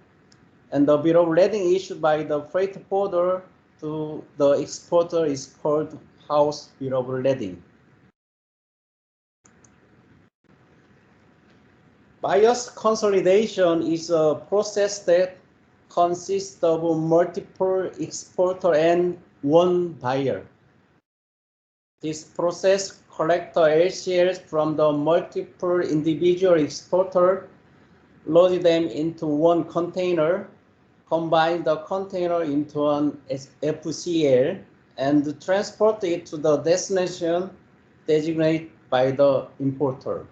and the bill of lading issued by the freight forwarder to the exporter is called house bill of lading. Buyer's consolidation is a process that consists of multiple exporter and one buyer. This process collects the LCLs from the multiple individual exporters, load them into one container, combine the container into an FCL, and transport it to the destination designated by the importer.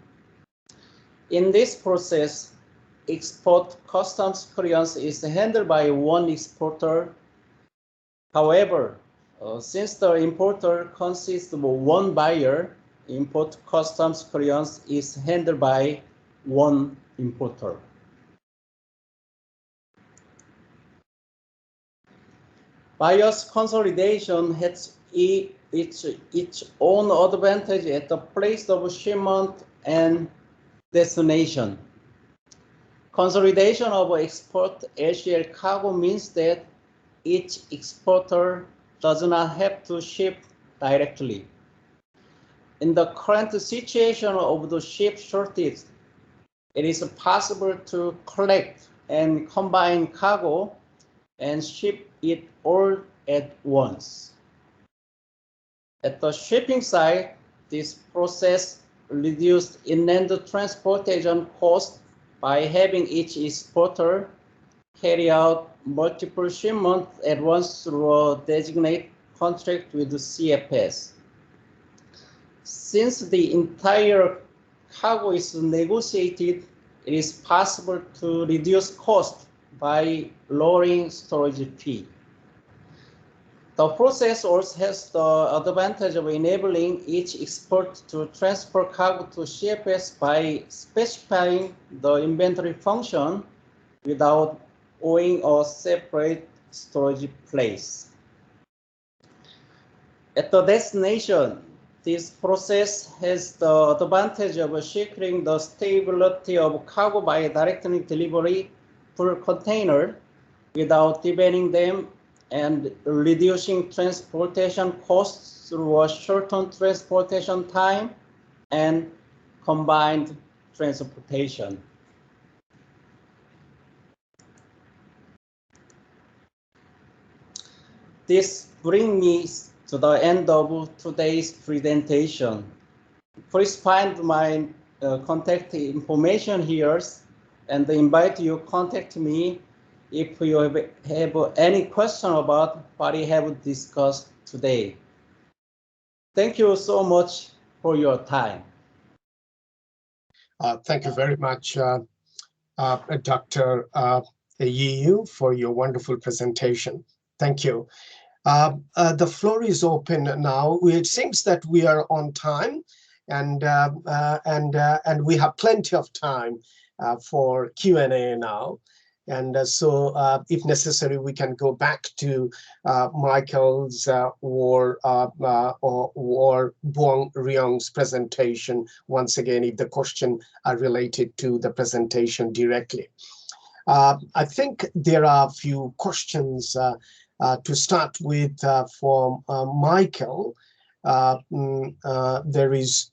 In this process, export customs clearance is handled by one exporter. However, since the importer consists of one buyer, import customs clearance is handled by one importer. Buyer's consolidation has its own advantage at the place of shipment and destination. Consolidation of export LCL cargo means that each exporter does not have to ship directly. In the current situation of the ship shortage, it is possible to collect and combine cargo and ship it all at once. At the shipping site, this process reduced inland transportation cost by having each exporter carry out multiple shipments at once through a designated contract with the CFS. Since the entire cargo is negotiated, it is possible to reduce cost by lowering storage fee. The process also has the advantage of enabling each export to transfer cargo to CFS by specifying the inventory function without owning a separate storage place. At the destination, this process has the advantage of securing the stability of cargo by directing delivery per container without debating them and reducing transportation costs through a shortened transportation time and combined transportation. This brings me to the end of today's presentation. Please find my contact information here and invite you to contact me if you have any question about what we have discussed today. Thank you so much for your time. Thank you very much, Dr. Yu, for your wonderful presentation. Thank you. The floor is open now. It seems that we are on time, and we have plenty of time for Q&A now. And so, if necessary, we can go back to Michael's or Buong Ryong's presentation once again, if the questions are related to the presentation directly. I think there are a few questions to start with from Michael. There is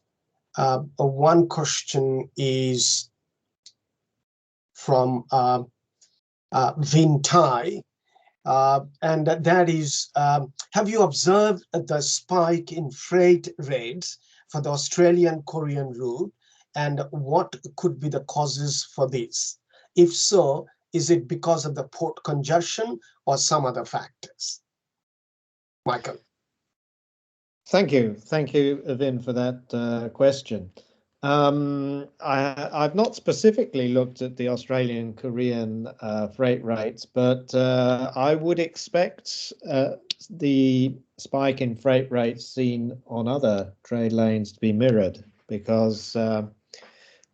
one question is from Vin Tai, and that is, have you observed the spike in freight rates for the Australian-Korean route, and what could be the causes for this? If so, is it because of the port congestion or some other factors? Michael. Thank you, Vin, for that question. I've not specifically looked at the Australian-Korean freight rates, but I would expect the spike in freight rates seen on other trade lanes to be mirrored, because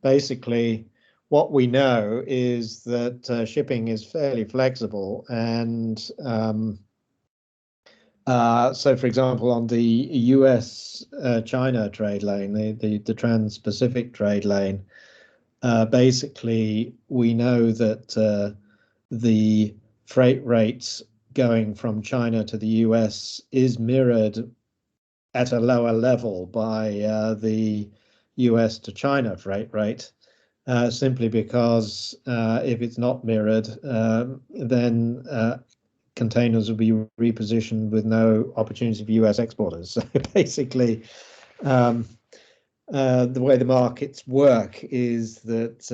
basically what we know is that shipping is fairly flexible, and so, for example, on the US-China trade lane, the Trans-Pacific trade lane, basically we know that the freight rates going from China to the US is mirrored at a lower level by the US to China freight rate, simply because if it's not mirrored, then containers will be repositioned with no opportunity for US exporters. So basically, the way the markets work is that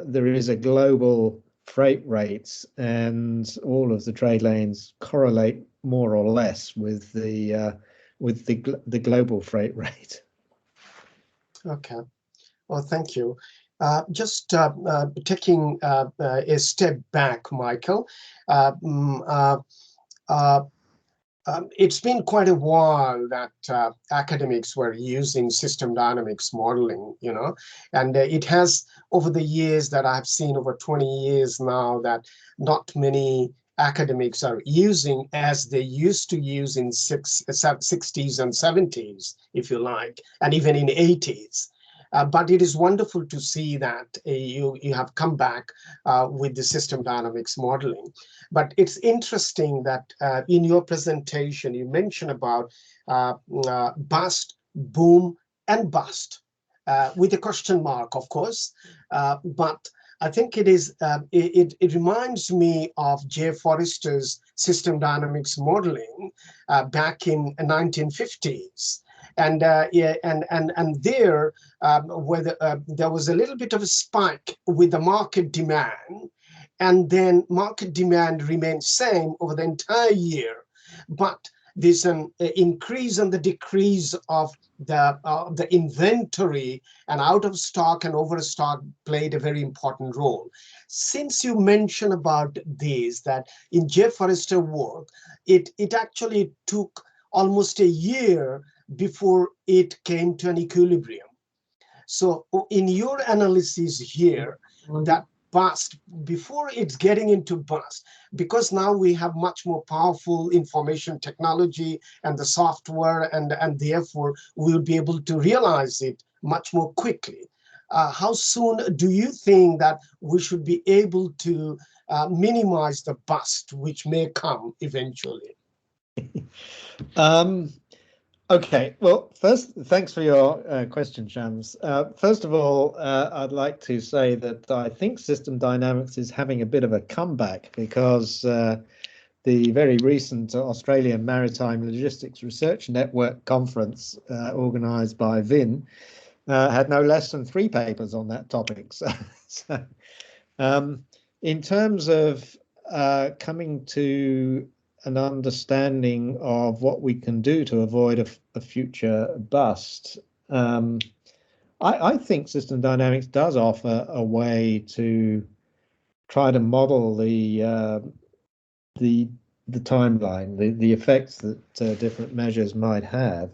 there is a global freight rates, and all of the trade lanes correlate more or less with the global freight rate. Okay. Well, thank you. Just taking a step back, Michael, it's been quite a while that academics were using system dynamics modeling, you know, and it has, over the years that I've seen, over 20 years now, that not many academics are using as they used to use in 60s and 70s, if you like, and even in 80s. But it is wonderful to see that you have come back with the system dynamics modeling. But it's interesting that in your presentation, you mentioned about bust, boom, and bust, with a question mark, of course. But I think it is. It reminds me of J. Forrester's system dynamics modeling back in 1950s. And yeah, and there, where there was a little bit of a spike with the market demand, and then market demand remains same over the entire year, but there's an increase and the decrease of the inventory, and out of stock and overstock played a very important role. Since you mentioned about this, that in J. Forrester work, it actually took almost a year before it came to an equilibrium. So in your analysis here, that bust, before it's getting into bust, because now we have much more powerful information technology and the software, and therefore we'll be able to realize it much more quickly. How soon do you think that we should be able to minimize the bust which may come eventually? Okay, well, first, thanks for your question, Shams. First of all, I'd like to say that I think System Dynamics is having a bit of a comeback, because the very recent Australian Maritime Logistics Research Network conference organised by VIN had no less than 3 papers on that topic. So in terms of coming to an understanding of what we can do to avoid a future bust, I think System Dynamics does offer a way to try to model the timeline, the effects that different measures might have.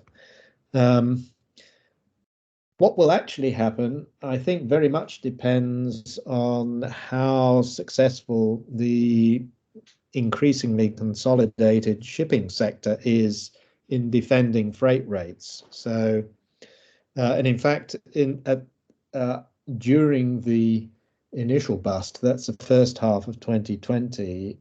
What will actually happen, I think, very much depends on how successful the increasingly consolidated shipping sector is in defending freight rates. So, and in fact, during the initial bust, that's the first half of 2020,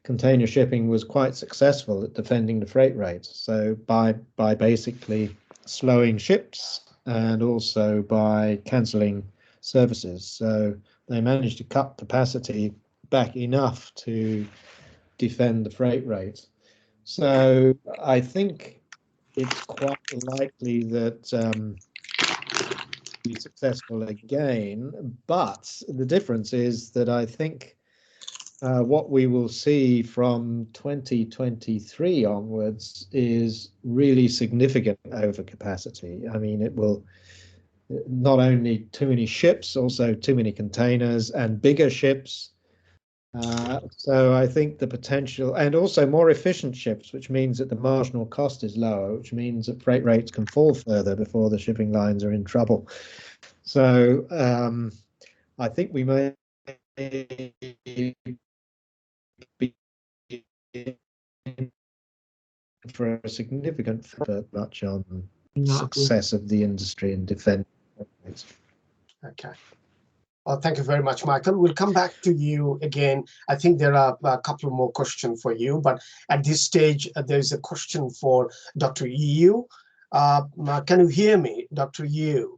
container shipping was quite successful at defending the freight rates. So by basically slowing ships and also by cancelling services. So they managed to cut capacity back enough to defend the freight rate. So I think it's quite likely that be successful again, but the difference is that I think what we will see from 2023 onwards is really significant overcapacity. I mean, it will not only too many ships, also too many containers and bigger ships. So I think the potential, and also more efficient ships, which means that the marginal cost is lower, which means that freight rates can fall further before the shipping lines are in trouble. So I think we may be for a significant much on success of the industry in defense. Okay. Well, thank you very much, Michael. We'll come back to you again. I think there are a couple more questions for you, but at this stage, there's a question for Dr. Yu. Can you hear me, Dr. Yu?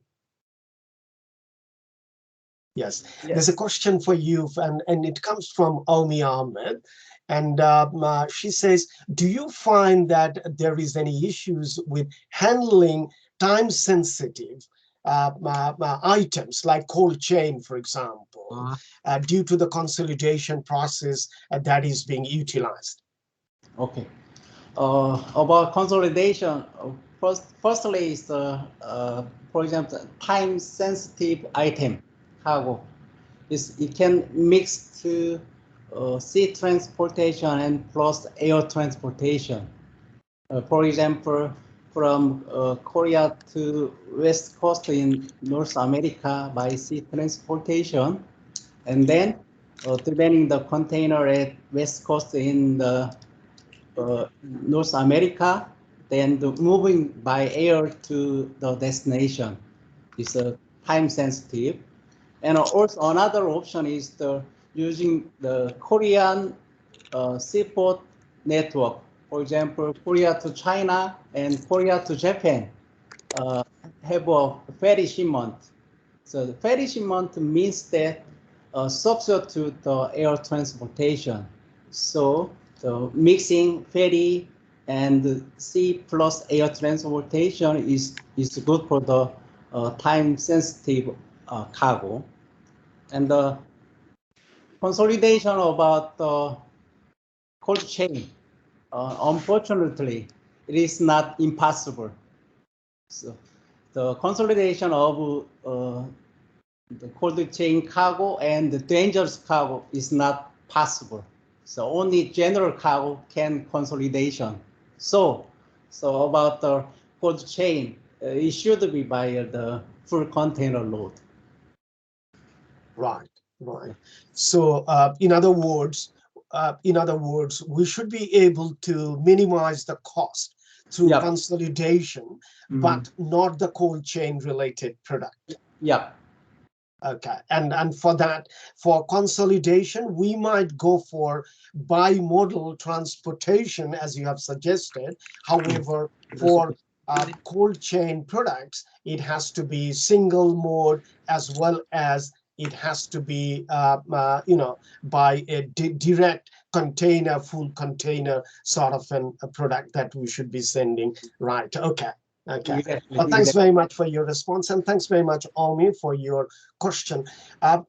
Yes. There's a question for you, and it comes from Omi Ahmed. And she says, do you find that there is any issues with handling time-sensitive items like cold chain, for example, due to the consolidation process that is being utilized? Okay. About consolidation, firstly is for example, time-sensitive item cargo. It can mix to sea transportation and plus air transportation. For example, from Korea to West Coast in North America by sea transportation, and then depending the container at West Coast in the North America, then moving by air to the destination is time sensitive. And also another option is using the Korean seaport network. For example, Korea to China and Korea to Japan have a ferry shipment. So the ferry shipment means that substitute the air transportation. So the mixing ferry and sea plus air transportation is good for the time sensitive cargo. And consolidation about the cold chain. Unfortunately, it is not impossible. So the consolidation of the cold chain cargo and the dangerous cargo is not possible. So only general cargo can consolidation. So about the cold chain, it should be by the full container load. Right, right. So in other words, we should be able to minimize the cost through Yep. consolidation, but not the cold chain related product. Yeah. Okay, and for that, for consolidation, we might go for bimodal transportation, as you have suggested. However, for cold chain products, it has to be single mode, as well as it has to be, by a direct container, full container sort of a product that we should be sending. Right. Okay. Okay. Well, thanks very much for your response, and thanks very much, Omi, for your question.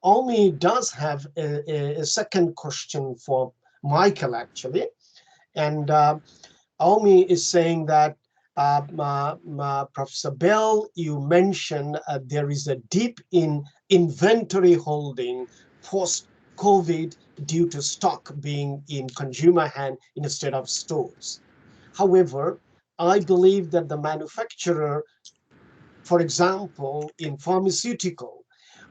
Omi does have a second question for Michael, actually. And Omi is saying that, Professor Bell, you mentioned there is a dip in inventory holding post-COVID due to stock being in consumer hand instead of stores. However, I believe that the manufacturer, for example, in pharmaceutical,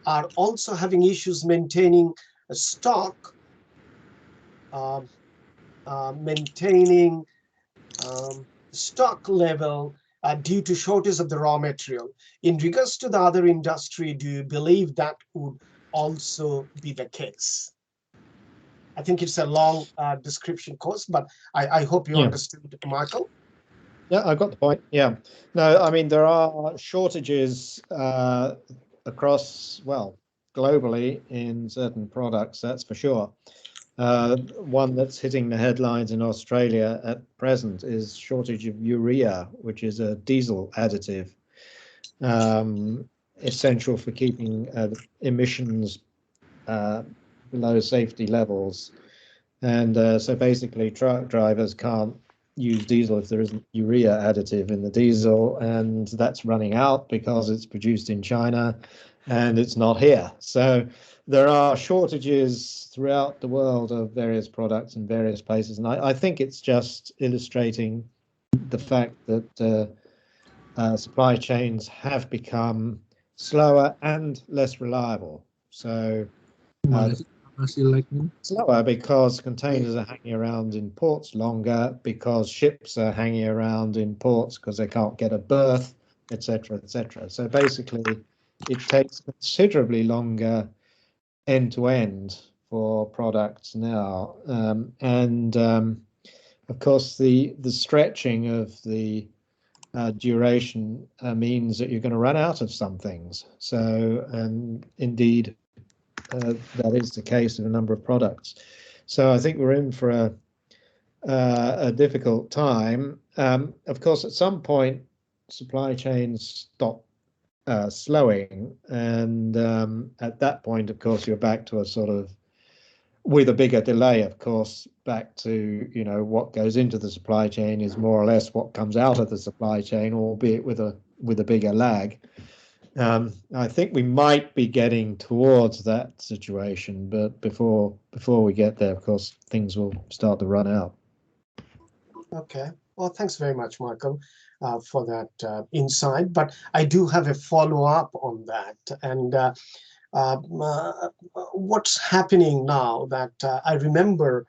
are also having issues maintaining a stock, stock level due to shortage of the raw material. In regards to the other industry, do you believe that would also be the case? I think it's a long description course, but I hope you understood, Michael. Yeah, I got the point. Yeah. No, I mean, there are shortages across, well, globally in certain products, that's for sure. One that's hitting the headlines in Australia at present is shortage of urea, which is a diesel additive, essential for keeping emissions below safety levels. And so basically truck drivers can't use diesel if there isn't urea additive in the diesel, and that's running out because it's produced in China and it's not here. So there are shortages throughout the world of various products in various places, and I think it's just illustrating the fact that supply chains have become slower and less reliable. So slower because containers are hanging around in ports longer, because ships are hanging around in ports because they can't get a berth, etc., etc. So basically, it takes considerably longer end to end for products now, and of course the stretching of the duration means that you're going to run out of some things. So, and indeed, that is the case of a number of products. So I think we're in for a difficult time. Of course, at some point, supply chains stop slowing, and at that point, of course, you're back to a sort of, with a bigger delay, of course, back to, you know, what goes into the supply chain is more or less what comes out of the supply chain, albeit with a bigger lag. I think we might be getting towards that situation, but before we get there, of course, things will start to run out. Okay. Well, thanks very much, Michael, for that insight. But I do have a follow-up on that. And what's happening now that I remember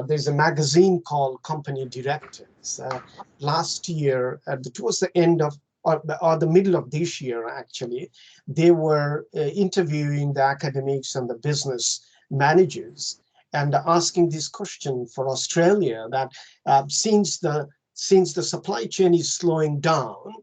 there's a magazine called Company Directives. Last year, towards the end of, or the middle of this year, actually, they were interviewing the academics and the business managers and asking this question for Australia, that since the supply chain is slowing down,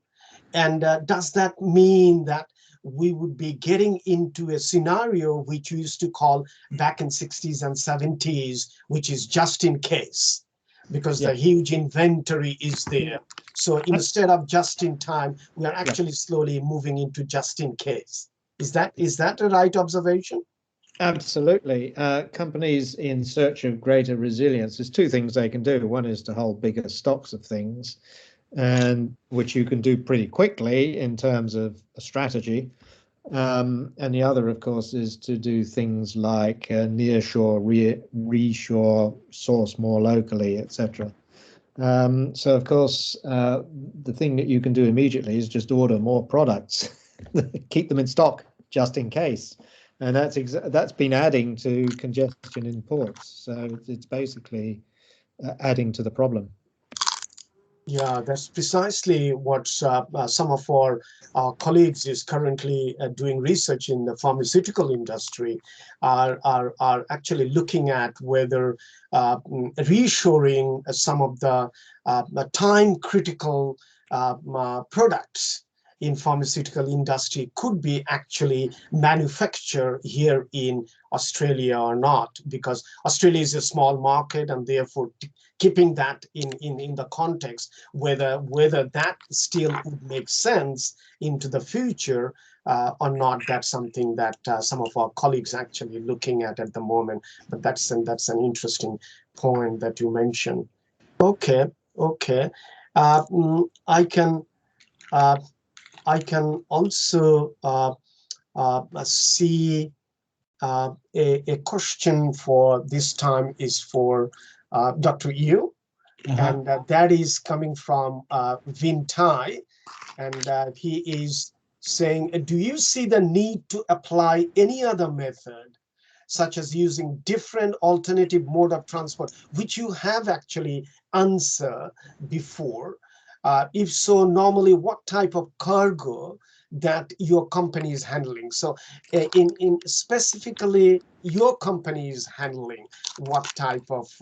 and does that mean that we would be getting into a scenario which we used to call back in 60s and 70s, which is just in case, because the huge inventory is there. So instead of just in time, we are actually slowly moving into just in case. Is that a right observation? Absolutely. Companies in search of greater resilience, there's two things they can do. One is to hold bigger stocks of things, and which you can do pretty quickly in terms of a strategy. And the other, of course, is to do things like nearshore, reshore, source more locally, etc. So, of course, the thing that you can do immediately is just order more products, keep them in stock just in case. And that's been adding to congestion in ports. So it's basically adding to the problem. Yeah, that's precisely what some of our colleagues is currently doing research in the pharmaceutical industry are actually looking at whether reshoring some of the time critical products in pharmaceutical industry could be actually manufactured here in Australia or not, because Australia is a small market, and therefore keeping that in the context, whether that still would make sense into the future or not, that's something that some of our colleagues actually looking at the moment. But that's an interesting point that you mentioned. Okay. I can also see a question for this time is for Dr. Yu, and that is coming from Vin Tai, and he is saying, do you see the need to apply any other method, such as using different alternative mode of transport, which you have actually answered before? If so, normally what type of cargo that your company is handling? So in specifically your company is handling what type of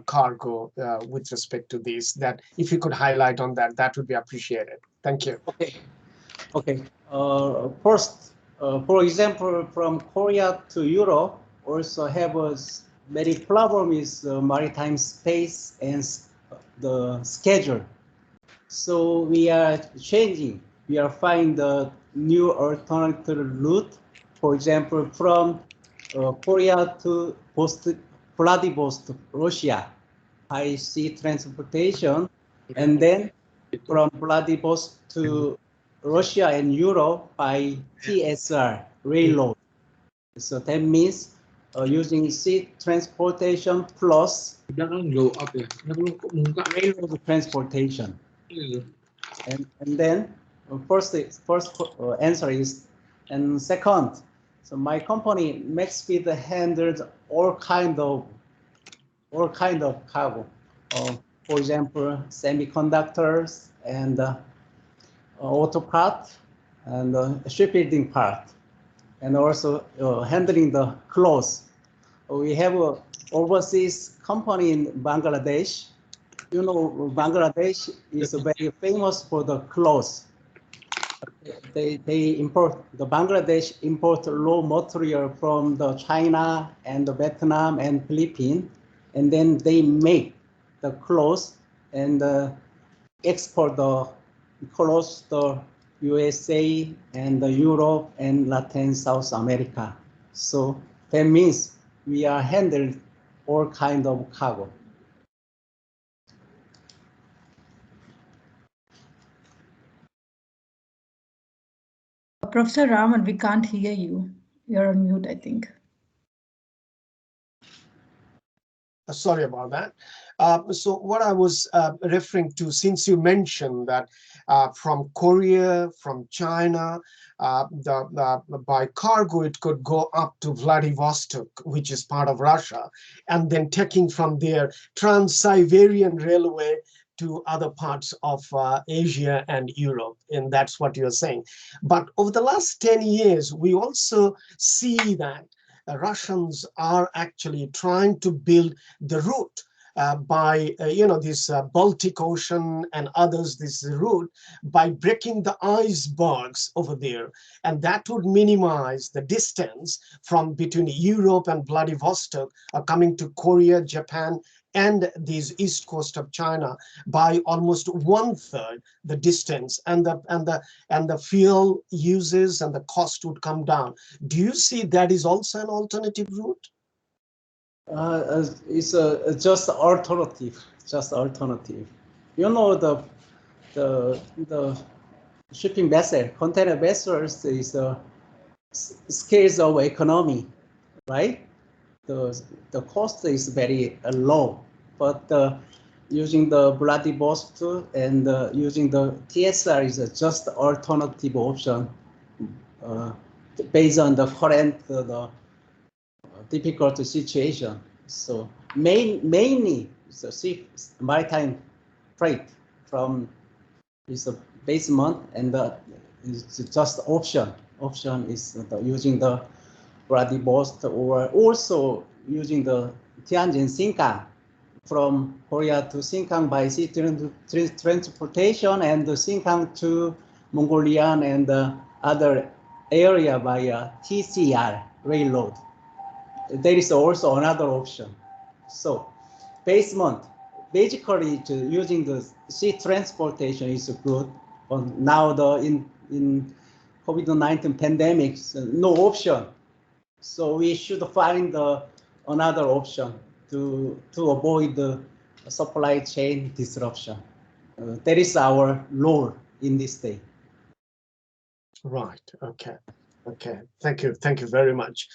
cargo with respect to this, that if you could highlight on that, that would be appreciated. Thank you. Okay. First, for example, from Korea to Europe also have a very problem is maritime space and the schedule. So we are changing. We are finding the new alternative route. For example, from Korea to Vladivostok, Russia, by sea transportation, and then from Vladivostok to Russia and Europe by TSR railroad. So that means using sea transportation plus railroad transportation. And then first answer is, and second, so my company MaxFeed handles all kind of cargo. For example, semiconductors and auto part and shipbuilding part, and also handling the clothes. We have an overseas company in Bangladesh. You know, Bangladesh is very famous for the clothes. The Bangladesh import raw material from the China and the Vietnam and Philippines, and then they make the clothes and export the clothes to USA and Europe and Latin South America. So that means we are handling all kind of cargo. Professor Raman, we can't hear you. You're on mute, I think. Sorry about that. So what I was referring to, since you mentioned that from Korea, from China, by cargo, it could go up to Vladivostok, which is part of Russia, and then taking from there Trans-Siberian Railway to other parts of Asia and Europe, and that's what you're saying. But over the last 10 years, we also see that Russians are actually trying to build the route by, this Baltic Ocean and others, this route, by breaking the icebergs over there. And that would minimize the distance from between Europe and Vladivostok, coming to Korea, Japan, and this east coast of China by almost 1/3 the distance, and the fuel uses and the cost would come down. Do you see that is also an alternative route? It's just alternative, just alternative. You know, the shipping vessel, container vessels is scales of economy, right? The cost is very low, but using the Vladivostok and using the TSR is just alternative option based on the current difficult situation. So mainly the maritime freight from is a basement, and it's just option. Option is using the Vladivostok, or also using the Tianjin Xingang from Korea to Xingang by sea transportation, and the Xingang to Mongolian and other area by TCR railroad. There is also another option. So basement, basically using the sea transportation is good. But now in COVID-19 pandemic, no option. So we should find another option to avoid the supply chain disruption. That is our role in this day. Right. Okay. Okay. Thank you. Thank you very much.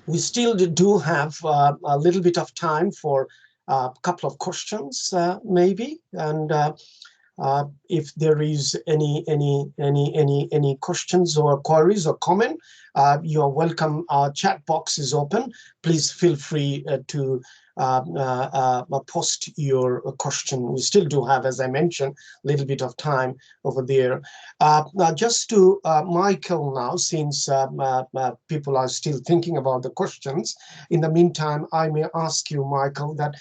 We still do have a little bit of time for a couple of questions, maybe, and if there is any questions or queries or comment, you are welcome. Our chat box is open. Please feel free to post your question. We still do have, as I mentioned, a little bit of time over there. Now, just to Michael now, since people are still thinking about the questions. In the meantime, I may ask you, Michael, that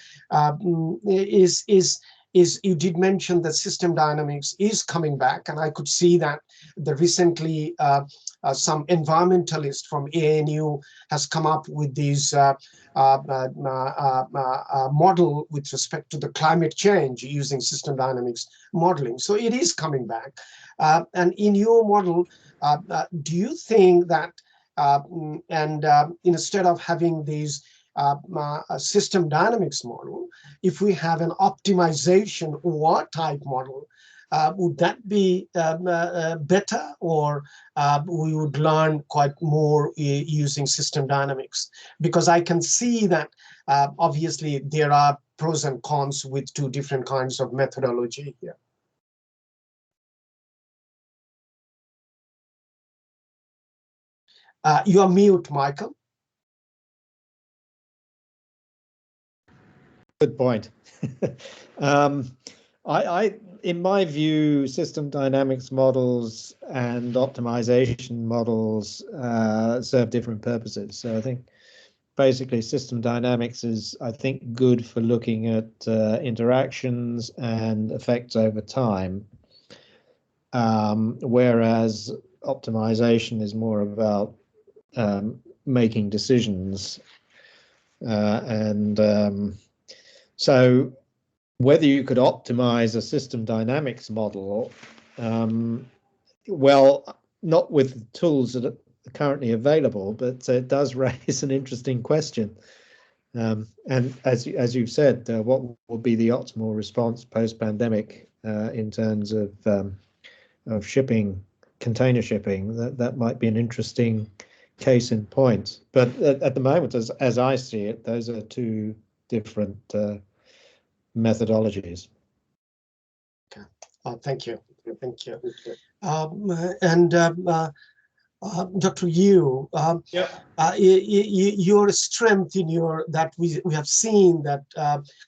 you did mention that system dynamics is coming back, and I could see that the recently some environmentalist from ANU has come up with these model with respect to the climate change using system dynamics modeling. So it is coming back. And in your model, do you think that instead of having these system dynamics model, if we have an optimization or type model, would that be better, or we would learn quite more using system dynamics? Because I can see that obviously there are pros and cons with two different kinds of methodology here. You are mute, Michael. Good point. In my view, system dynamics models and optimization models serve different purposes. So I think basically system dynamics is, I think, good for looking at interactions and effects over time, whereas optimization is more about making decisions so whether you could optimize a system dynamics model, well, not with tools that are currently available, but it does raise an interesting question. And as you've said, what will be the optimal response post-pandemic in terms of shipping, container shipping? That might be an interesting case in point. But at the moment, as I see it, those are two different methodologies. Okay. Thank you. Thank you. Dr. Yu, your strength in that we have seen that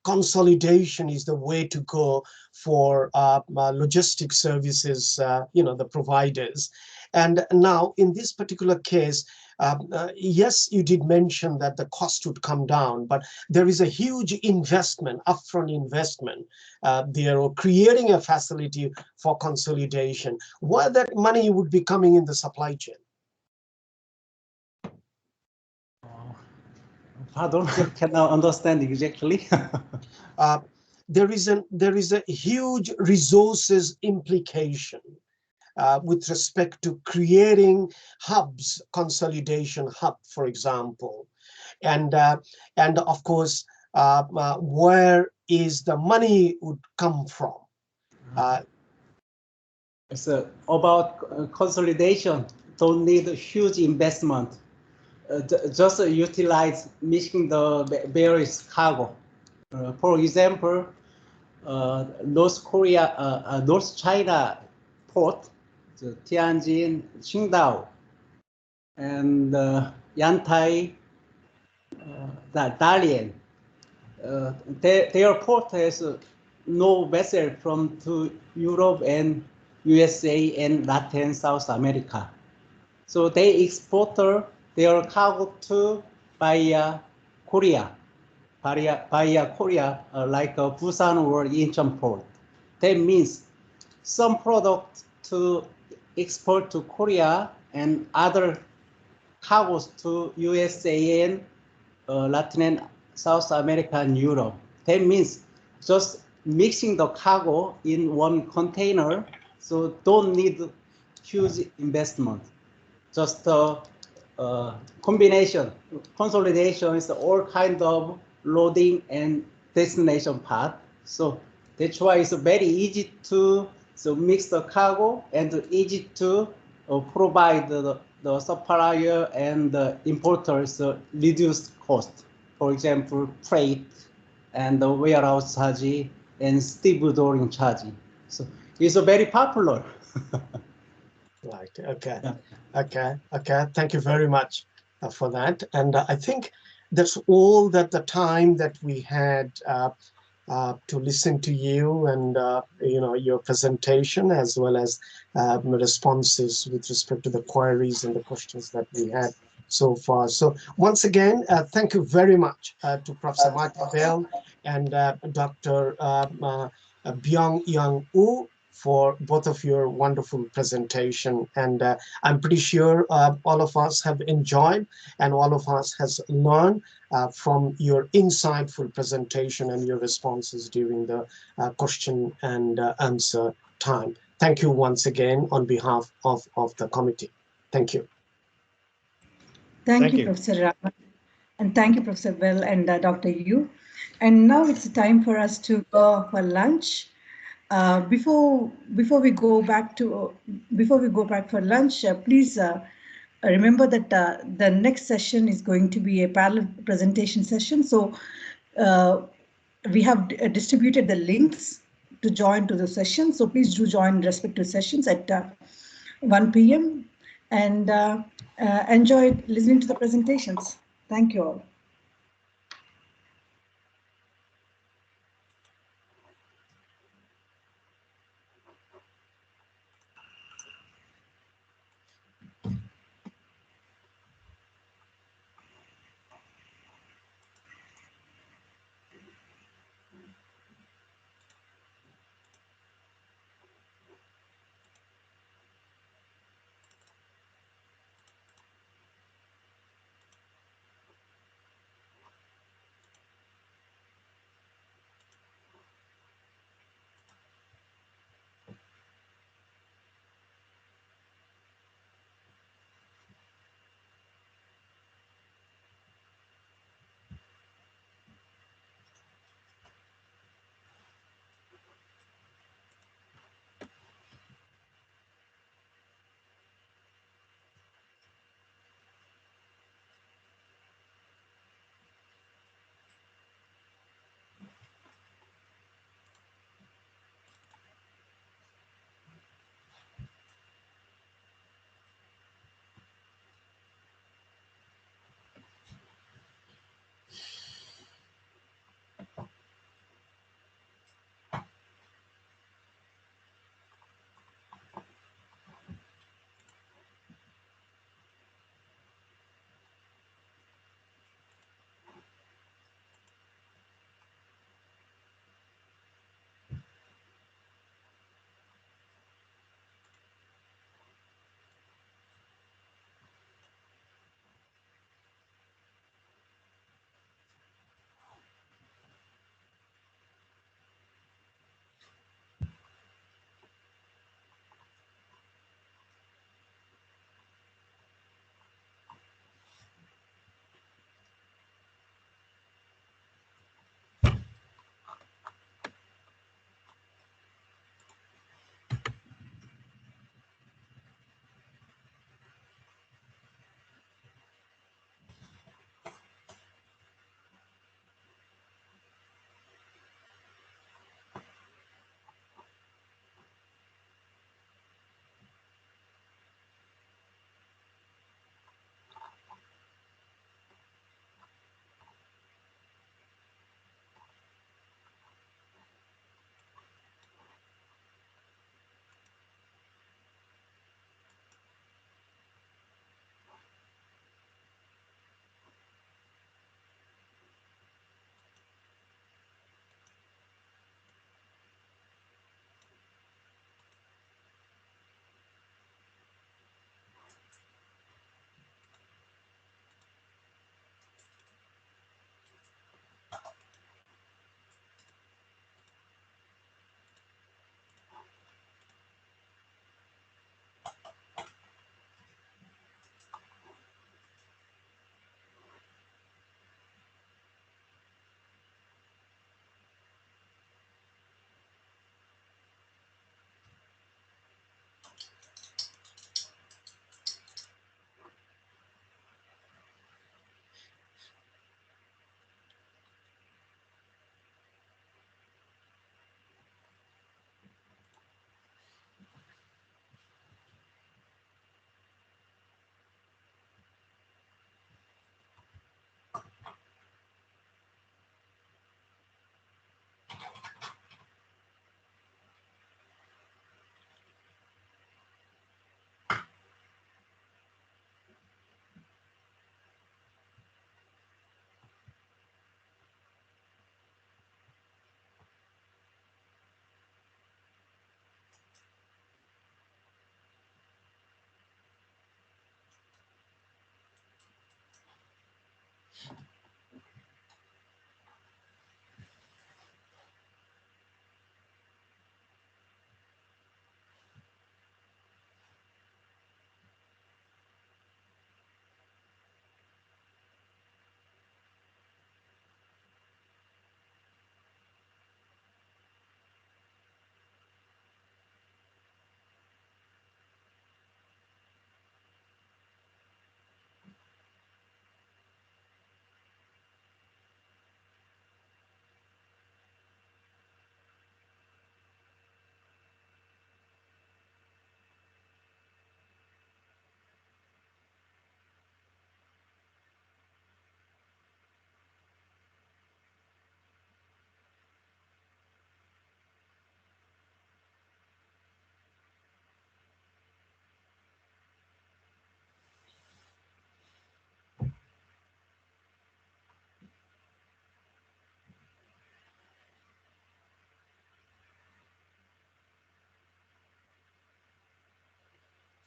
consolidation is the way to go for logistic services, the providers. And now in this particular case, yes, you did mention that the cost would come down, but there is a huge investment, upfront investment there, or creating a facility for consolidation. Where that money would be coming in the supply chain? Pardon, I cannot understand exactly. There is a huge resources implication with respect to creating hubs, consolidation hub, for example, and of course, where is the money would come from? It's about consolidation. Don't need a huge investment. Just utilize mixing the various cargo. For example, North Korea, North China port, the Tianjin, Qingdao, and Yantai, Dalian. Their port has no vessel from to Europe and USA and Latin South America. So they export their cargo to via Korea, via Korea, like Busan or Incheon port. That means some product to export to Korea and other cargos to USA and Latin and South America and Europe. That means just mixing the cargo in one container, so don't need huge investment. Just combination, consolidation is all kind of loading and destination part. So that's why it's very easy to mix the cargo and easy to provide the supplier and the importers reduced cost. For example, freight and the warehouse charge and stevedoring charge. So it's very popular. Right. Okay. Yeah. Okay. Thank you very much for that. And I think that's all that the time that we had to listen to you and your presentation, as well as responses with respect to the queries and the questions that we had so far. So once again, thank you very much to Professor Michael Bell and Dr. Byung Young Woo for both of your wonderful presentation. And I'm pretty sure all of us have enjoyed and all of us has learned from your insightful presentation and your responses during the question and answer time. Thank you once again on behalf of the committee. Thank you. Thank you, Professor Raman. And thank you, Professor Bell and Dr. Yu. And now it's time for us to go for lunch. Before we go back for lunch, please remember that the next session is going to be a parallel presentation session. So we have distributed the links to join to the session. So please do join respective sessions at 1 p.m. and enjoy listening to the presentations. Thank you all.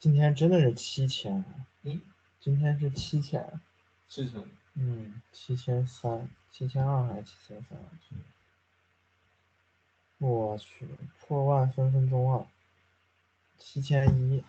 今天真的是7000，今天是7000，7000， 7300、7200还是7300？我去，破万分分钟啊，7100。